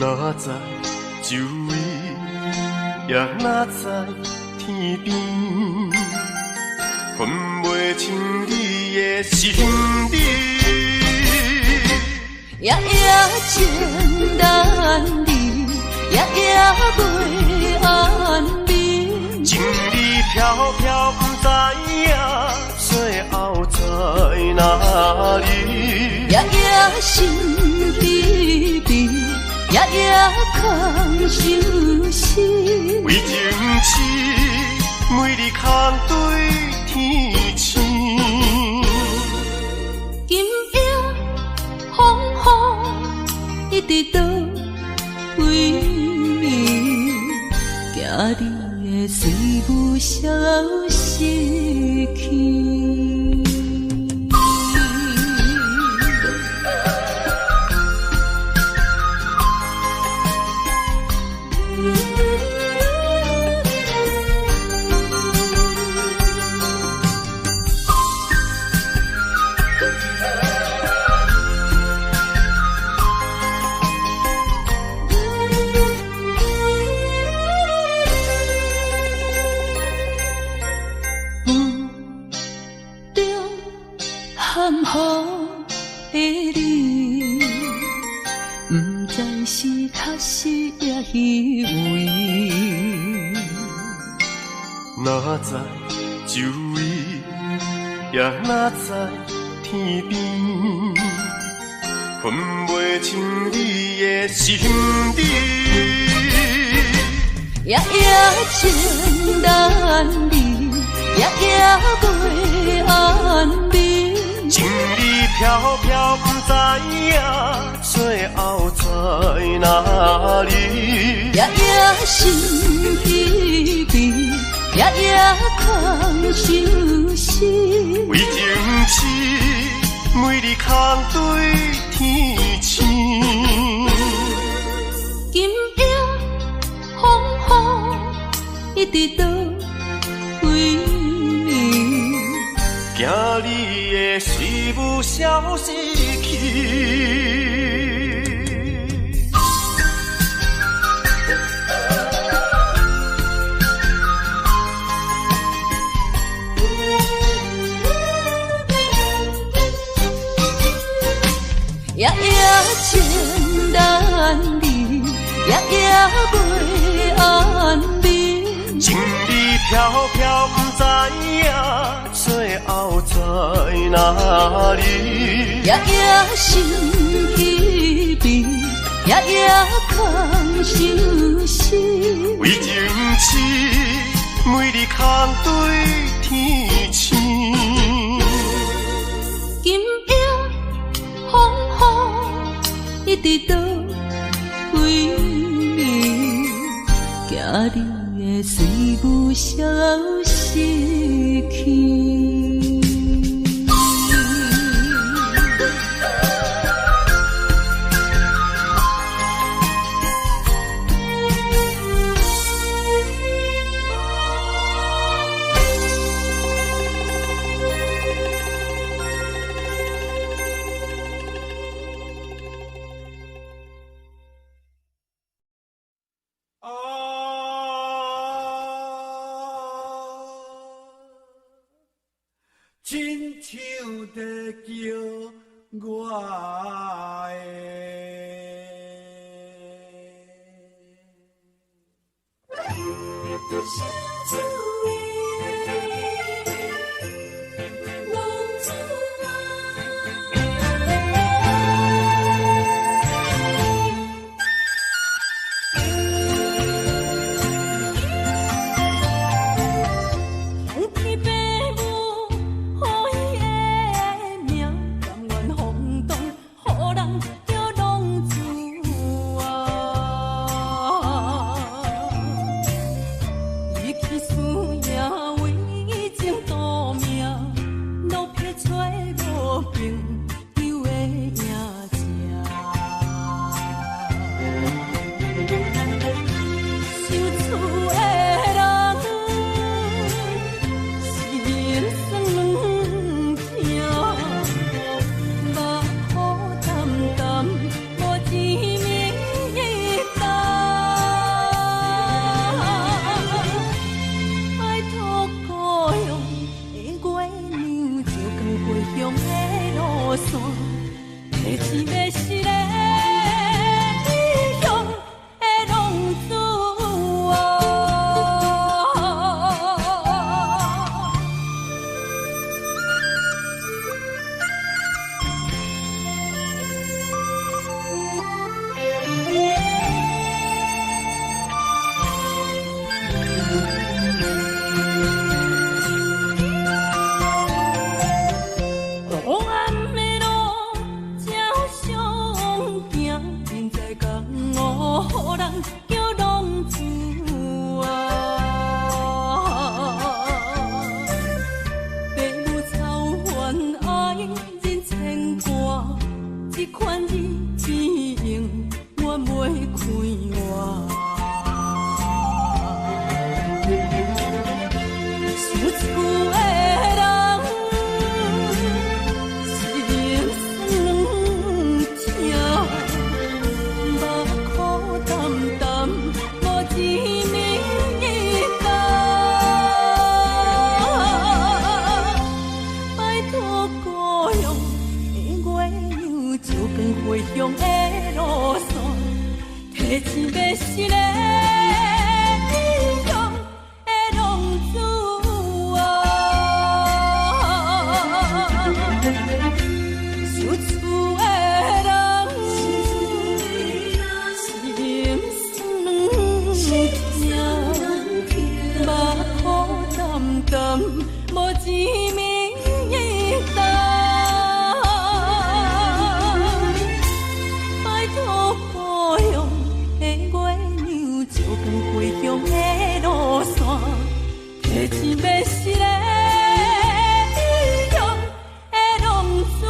哪知周围，也哪知天边，分袂清你的心理。夜夜情难离，夜夜袂安眠。情意飘飘，不知影最后在哪里。夜夜心悲悲，夜夜空相思。为情痴，每日空对天星。今夜风雨一直到为暝，惊你的随无消息去。含雨的你，不知是确实也虚伪。哪知周围，也哪知天边，分袂清你的心理。夜夜情难离，夜夜袂安眠。情意飘飘，不知影最后在哪里。夜夜心悲悲，夜夜空相思。为情痴，每日空对天星。今夜风雨一直到为暝，惊你的随无消息去。夜夜情难离，夜夜袂安眠。情意飘飘，不知影最后在哪里。夜夜心悲悲，夜夜空相思。为情痴，每日空对天星。今夜风雨一直到为暝，惊你的随无消息去。亲像在叫我思的路线，提钱要是个英雄的浪子受厝的人心酸痛，目雨澹澹，无一面灯。拜托保佑的月娘，照光回乡的路线，提钱要是个英雄的浪子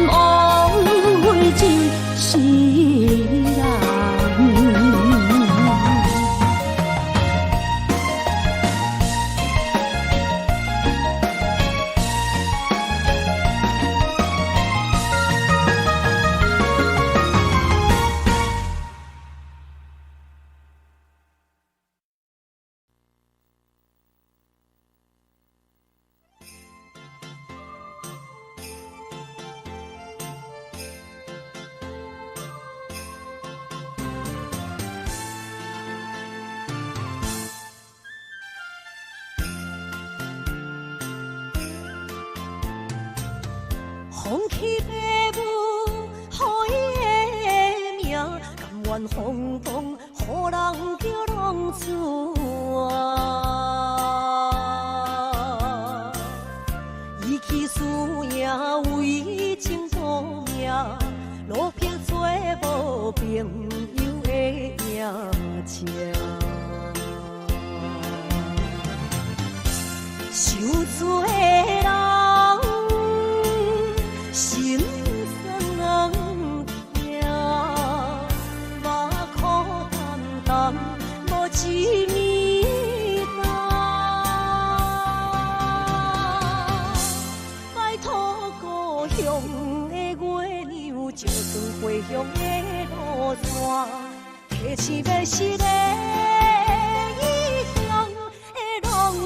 枉费一世人。放弃父母，予伊的名，甘愿风风，予人叫浪子啊！伊去输赢，为情赌命，路偏做无朋友的赢情。受罪的人。心酸人听，目眶淡淡，无一面红。拜托故乡的月亮，照光回乡的路线，提醒要是个异乡的浪子。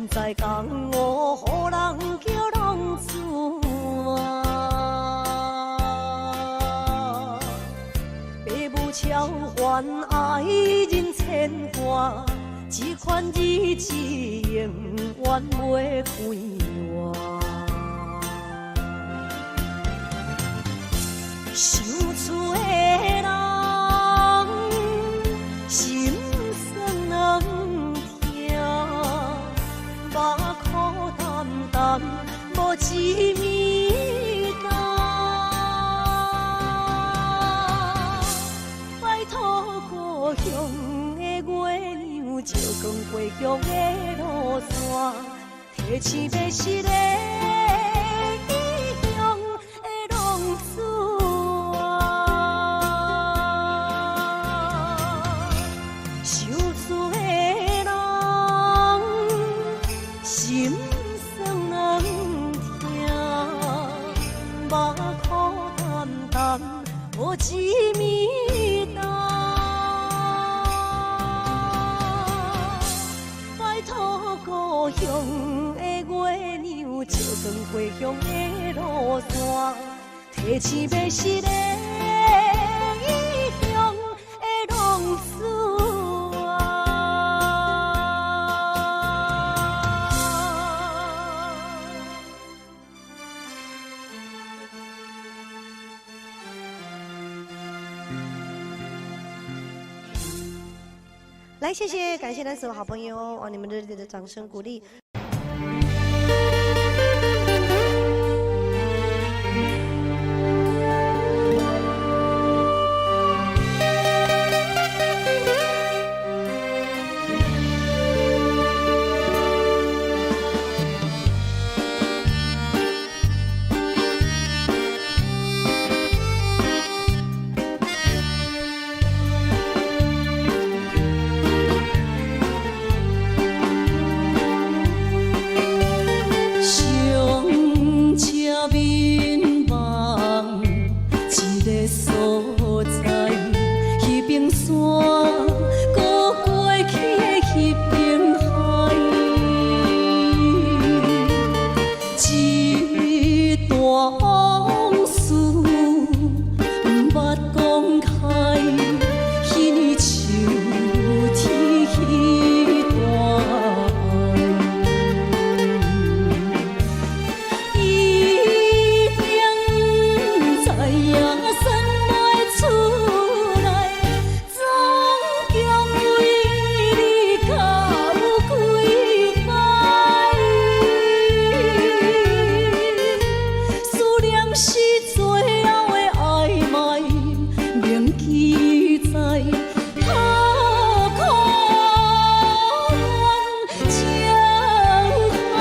在江湖，予人叫浪子啊！父母超还爱人千般，这款日子永远袂快活。想厝的人，心酸人听。目眶淡淡，无一面红。拜托故乡的月亮，照光回乡的路线，提醒要是个异乡的浪子啊！受罪的心酸人听，目眶淡淡，无一面红。拜托故乡的月亮，照光回乡的路线，提醒要是个异乡的浪子啊！来，谢谢，感谢咱所有好朋友哦，你们热烈的掌声鼓励。年纪在可可怨情海。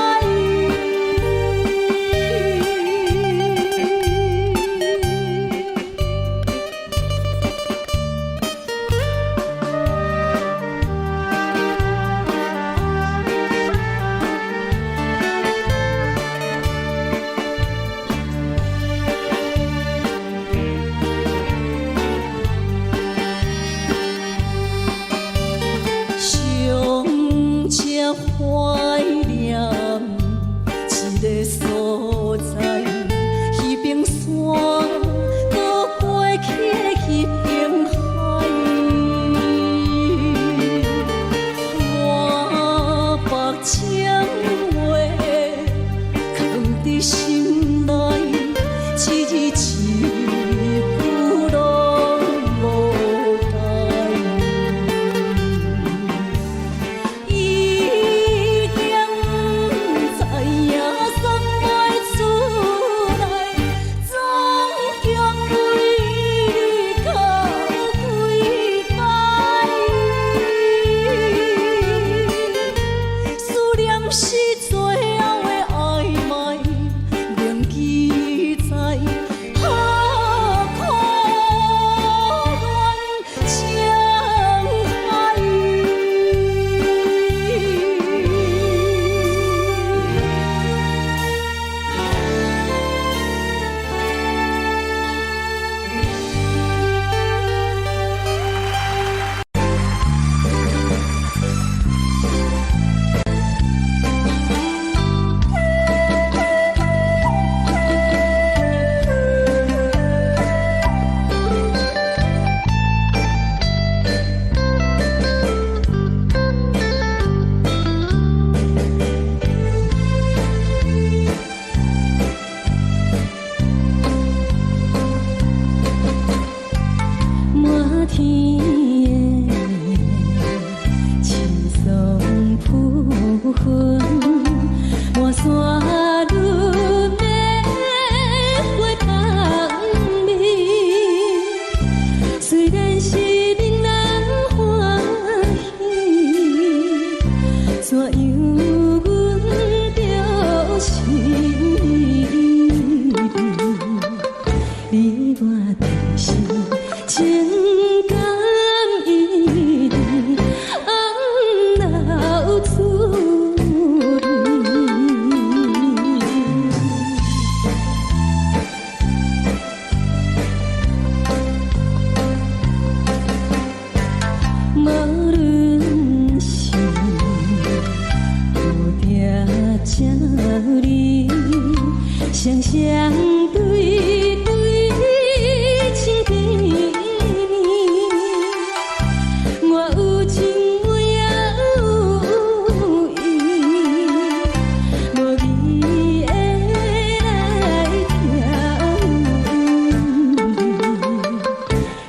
上车怀念一个所在，迄边山，搁过去迄边海。我把情话藏伫心内，一字一句拢无改。已经知影送袂出来，总共为你哭几摆。思念是最后的暧昧，铭记在可可怨情海。满天的青松铺云，满山轮的花香味。虽然是令人欢喜，怎样阮着心意？你我同是。情感一直红流出泪，无论是有定这里，双双对对情甜蜜。我有情我也有意，无味的来听，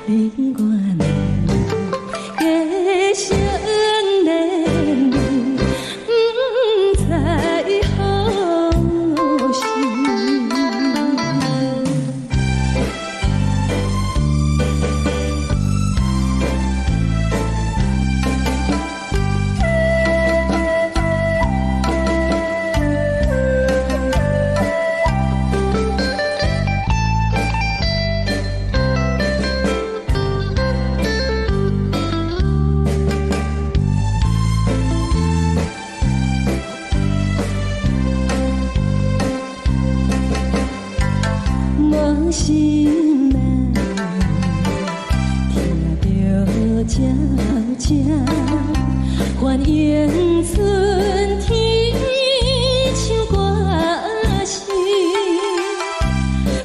你我两个相恋，不知何时。我心内听着悄悄欢迎春天唱歌声，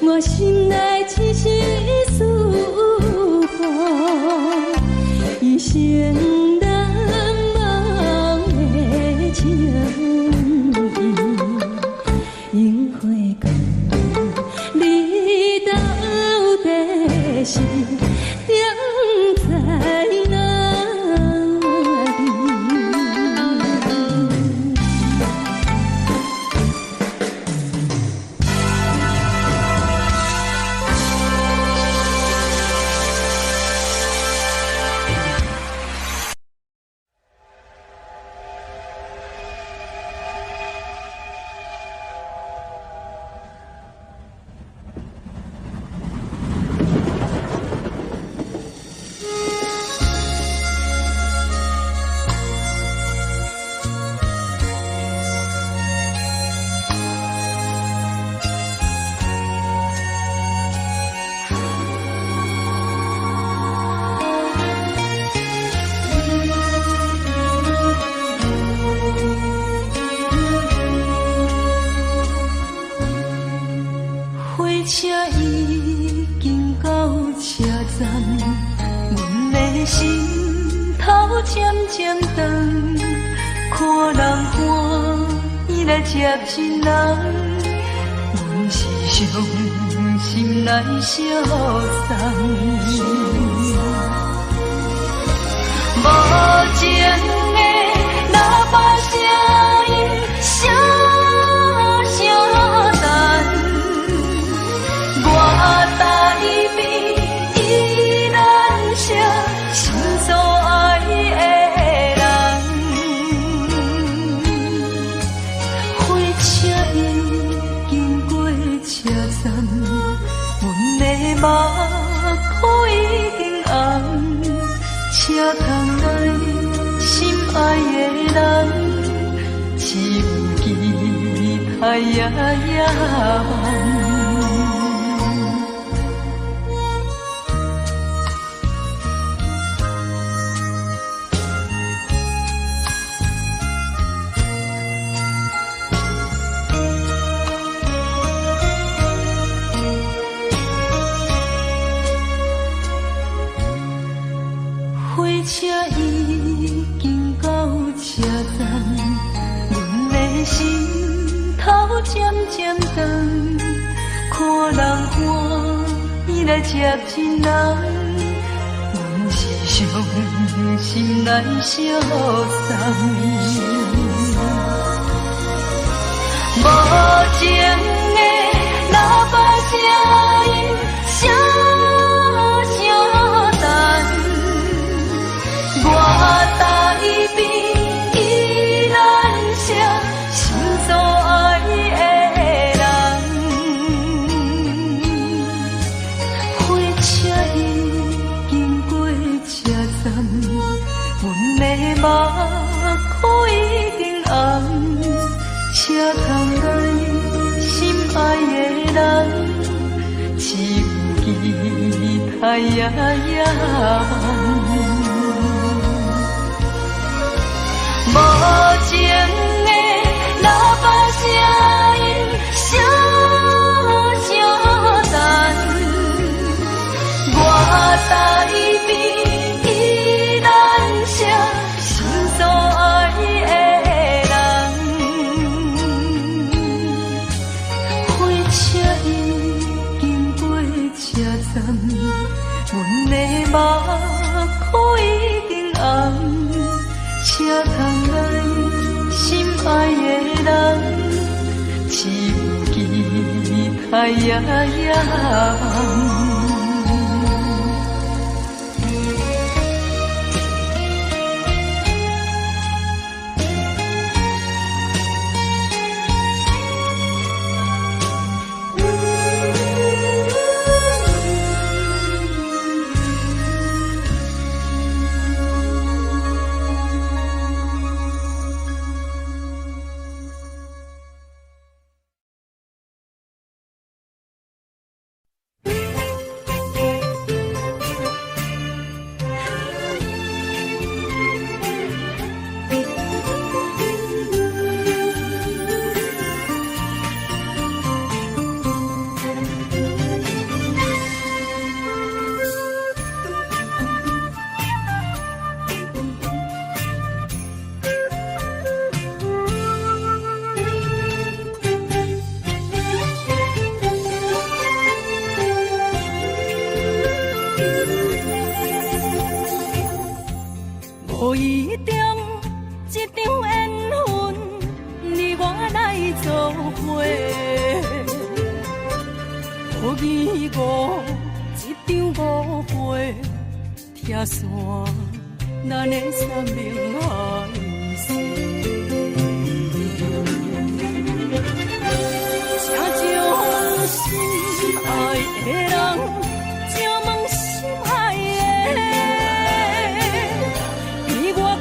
我心内只是思念一生难忘的情意，樱花讲你到底是踮在哪里？心头渐渐长，看人欢喜来接亲人，阮是伤心来相送。无情的喇叭声音，声声淡，我台边依然写心所爱的人。火车已经过车站，阮的目眶已经红，车窗内心爱的人，只有期待夜夜梦。火车已经到车站，阮的心头渐渐长，看人欢喜来接亲人，阮是伤心来相送。无情的喇叭声音，声声淡。我台边依然写心所爱的人，火车已经过车站，阮的目眶已经红，车窗内心爱的人，只有期待夜夜梦。无情的喇叭声音，声声淡，我台边依然写心所爱的人，火车已经过车站，阮的目眶已经红，车窗内心爱的人，只有期待夜夜梦。无意中一场缘分，你我来做伙。无义误一场误会，拆散咱的生命海誓。请将心爱的人，请问心爱的。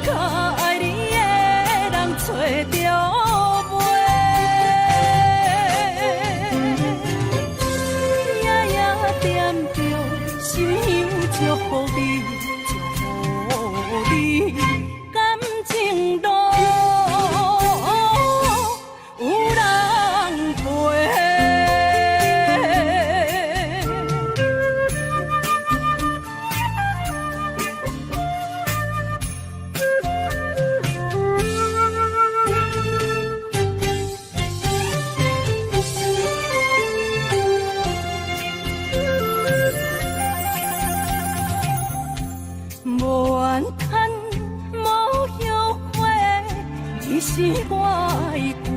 较爱你的人找着袂？夜夜惦着，心香祝福你，祝福你感情路有人陪。无怨叹，无后悔，你是我的过。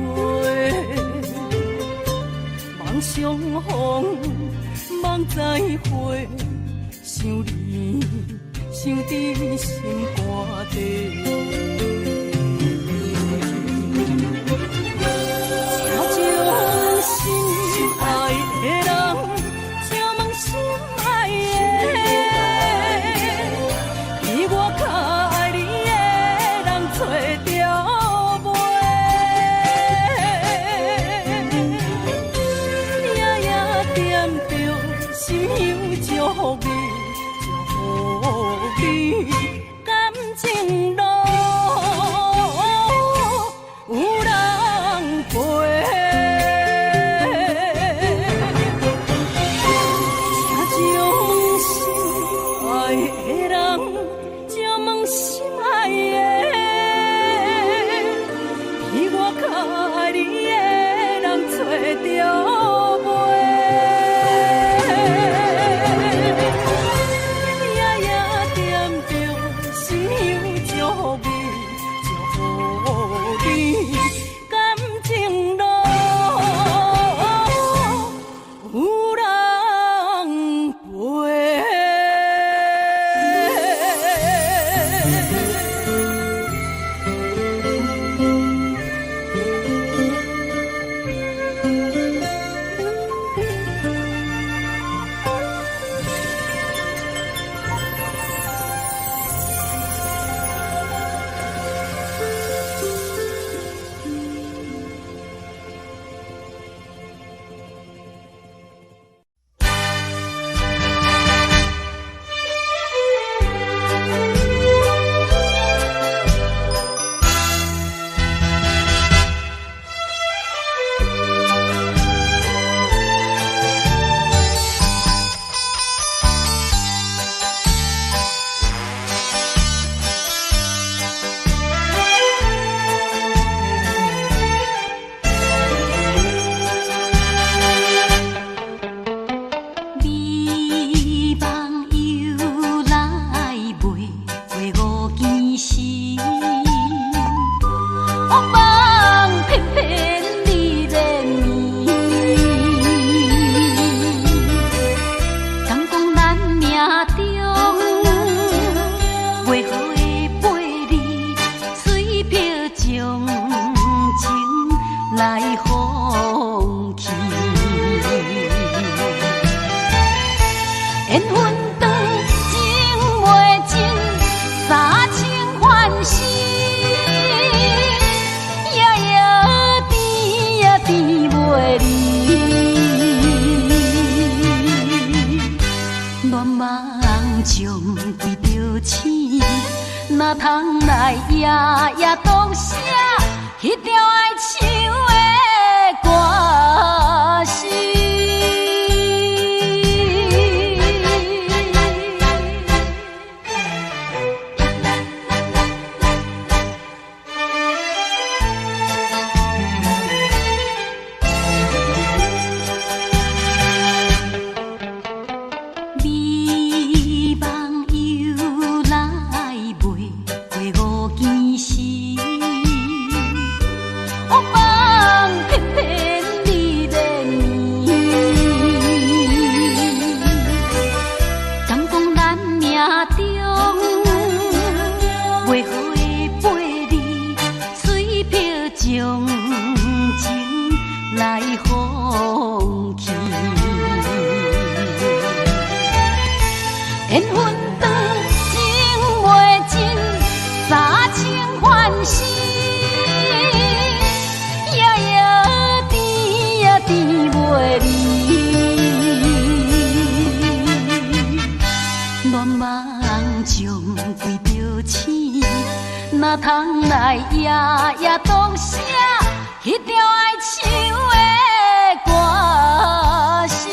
梦相逢，梦再会，想你，想伫心肝底。心爱的人，请问心爱的，比我较爱你的人找着袂？夜夜惦着心香祝福你，祝福你感情路有人陪。哪通来夜夜讲写迄条爱唱的歌词？哪通来夜夜讲写迄条爱唱的歌词？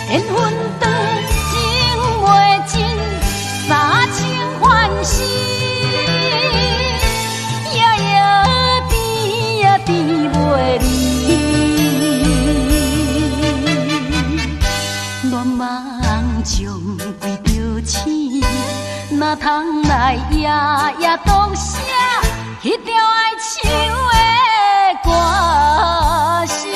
缘分长，将规着醒，哪通来夜夜讲声迄条爱唱的歌词。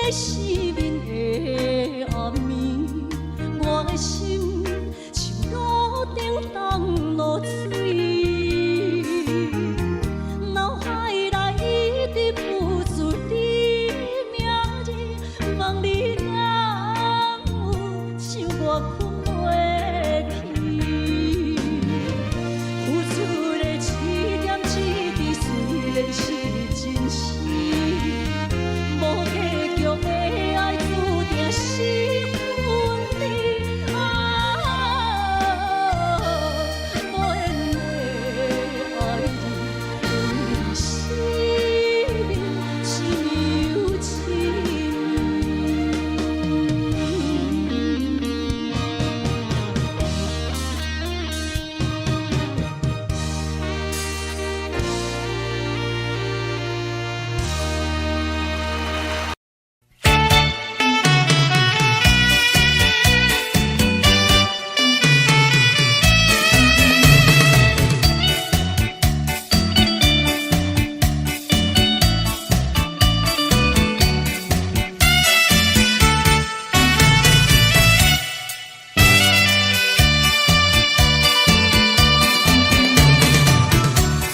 个失眠的暗暝，我的心像路顶冻落水，脑海内一直浮出你名字，望你敢有想我困袂去，付出的一点一滴虽然是真实。无结局的爱，注定是分离无缘的爱人，为生命心有情。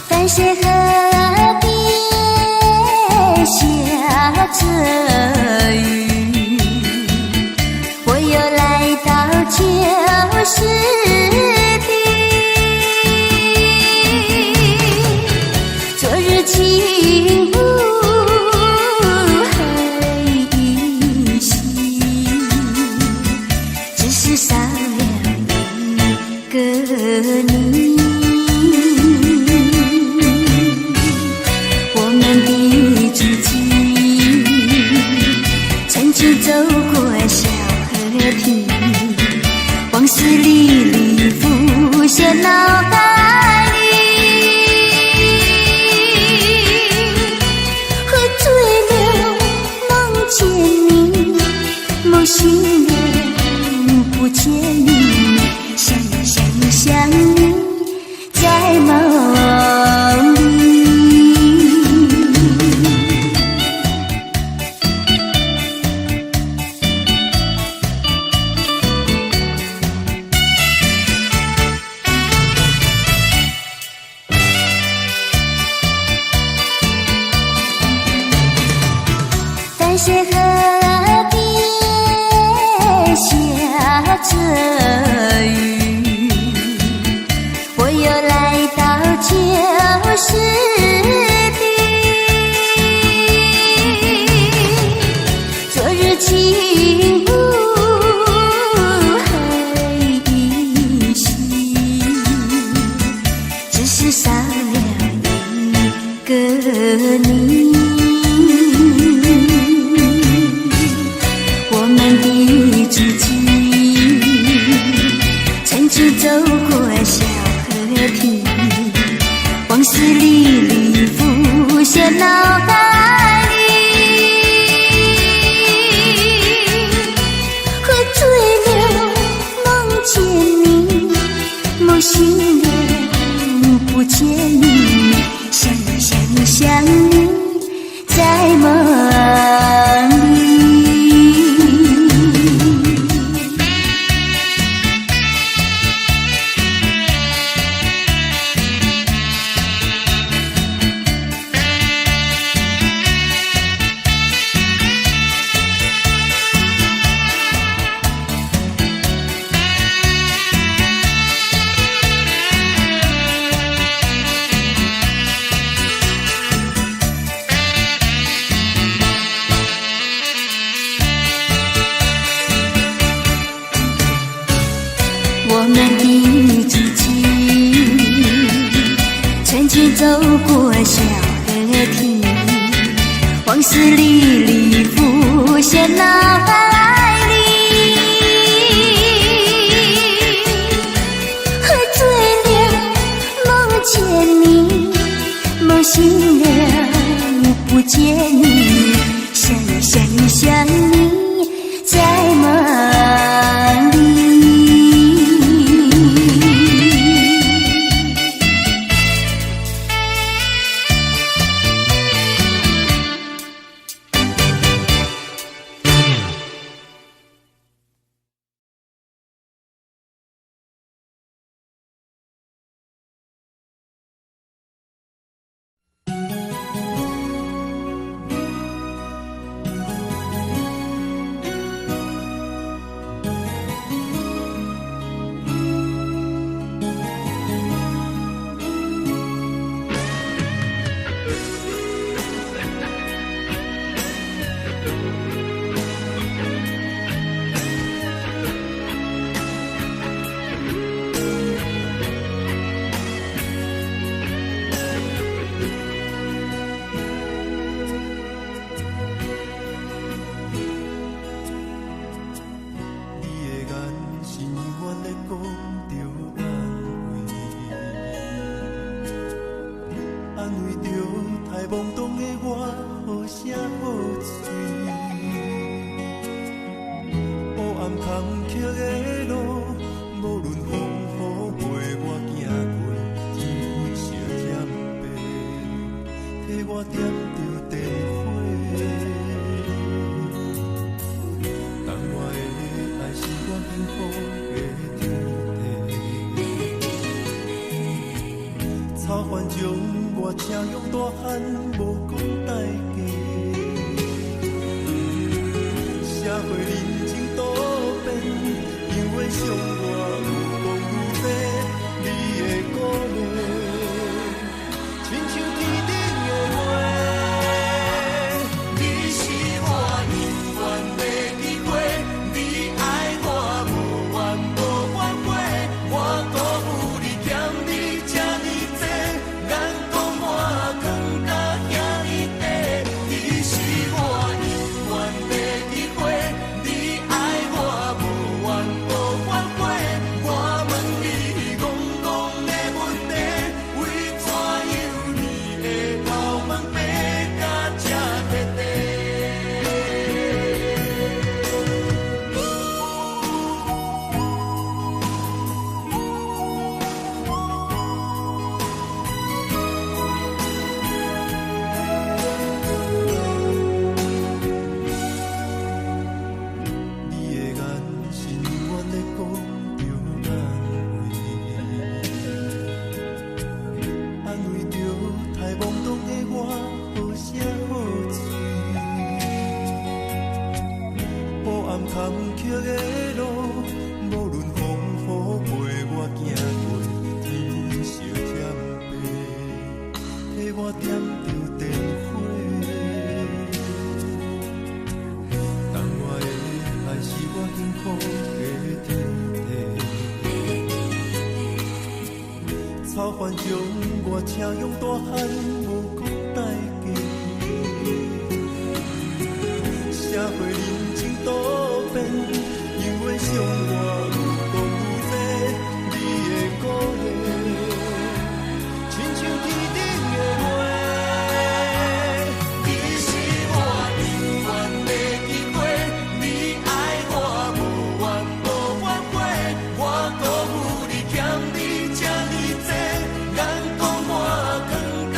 淡水河边下着雨，我又来到旧时地，昨日情无黑夕，只是少了一个你。走过小河堤，往事历历浮现脑海里，喝醉了梦见你，梦醒了不见你，想你在梦里。淡水河边下着雨，我又来到旧时地，昨日情无黑夕，只是少了一个你。我们的足迹曾经走过小河堤，往事历历浮现脑海里，喝醉了梦见你，梦醒了不见你，想你在梦里。我们的足迹曾经走过小河堤，往事历历浮现脑海里，喝醉了梦见你，梦醒了不见你，想你在梦里。啥好嘴。黑暗坎坷的路，无论风雨陪我行过，天昏烧点白，替我点着灯火。当我的爱是我幸福的天地，草原将我车用大汉，无讲代价。社会人情多变，因为伤我有讲有白，你的鼓励，亲像天顶的花。你是我永远的机会，你爱我无怨无反悔，我辜负你欠你这么多，眼光满光甲遐尼短。你是我永远的机会，你爱我无怨无反悔，我问你戆戆的问题，为怎样你的头毛白甲这彻底？你的眼是永远在讲着安慰着太懵懂的我，无啥好嘴。黑暗坎坷的路，无论风雨陪我行过，天昏烧点白，替我点着灯火。当我的爱是我幸福的天地，草原将我车用大汉，无讲代价。社会人情多变，因为伤我有讲有白，你的鼓励，亲像天顶的花。你是我永远的机会，你爱我无怨无反悔，我辜负你欠你这么多，眼光满光甲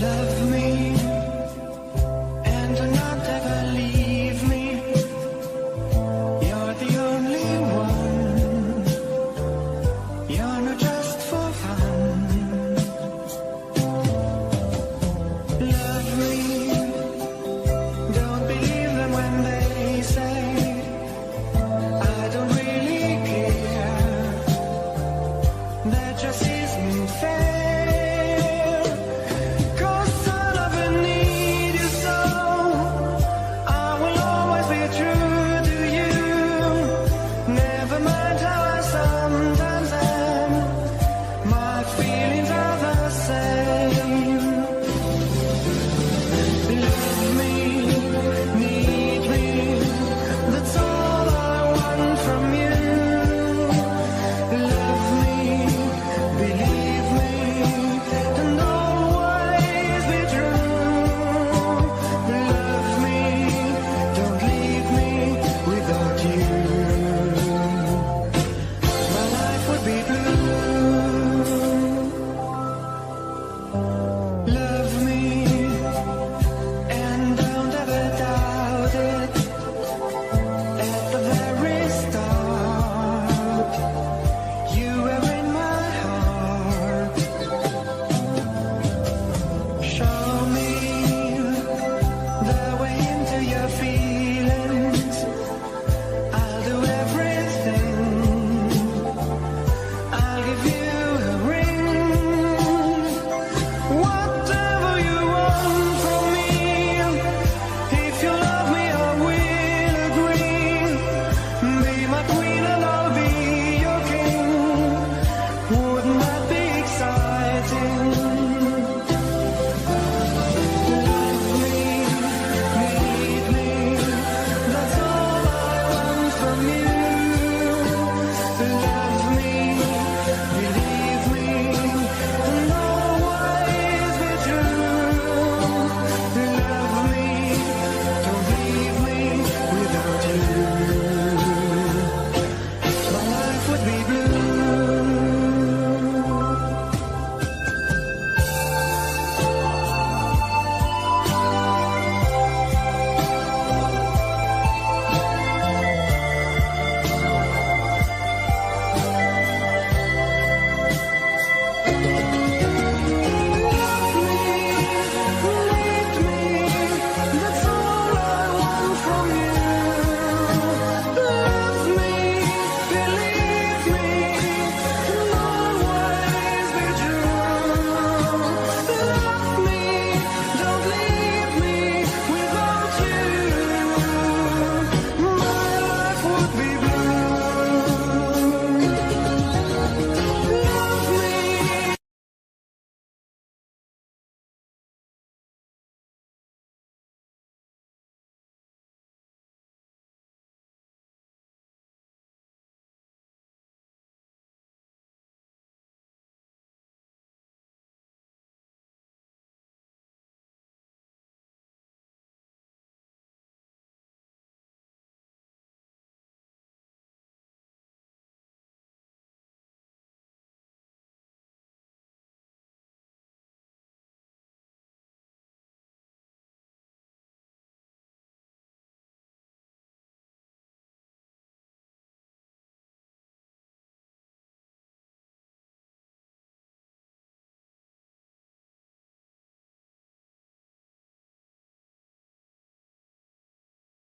Love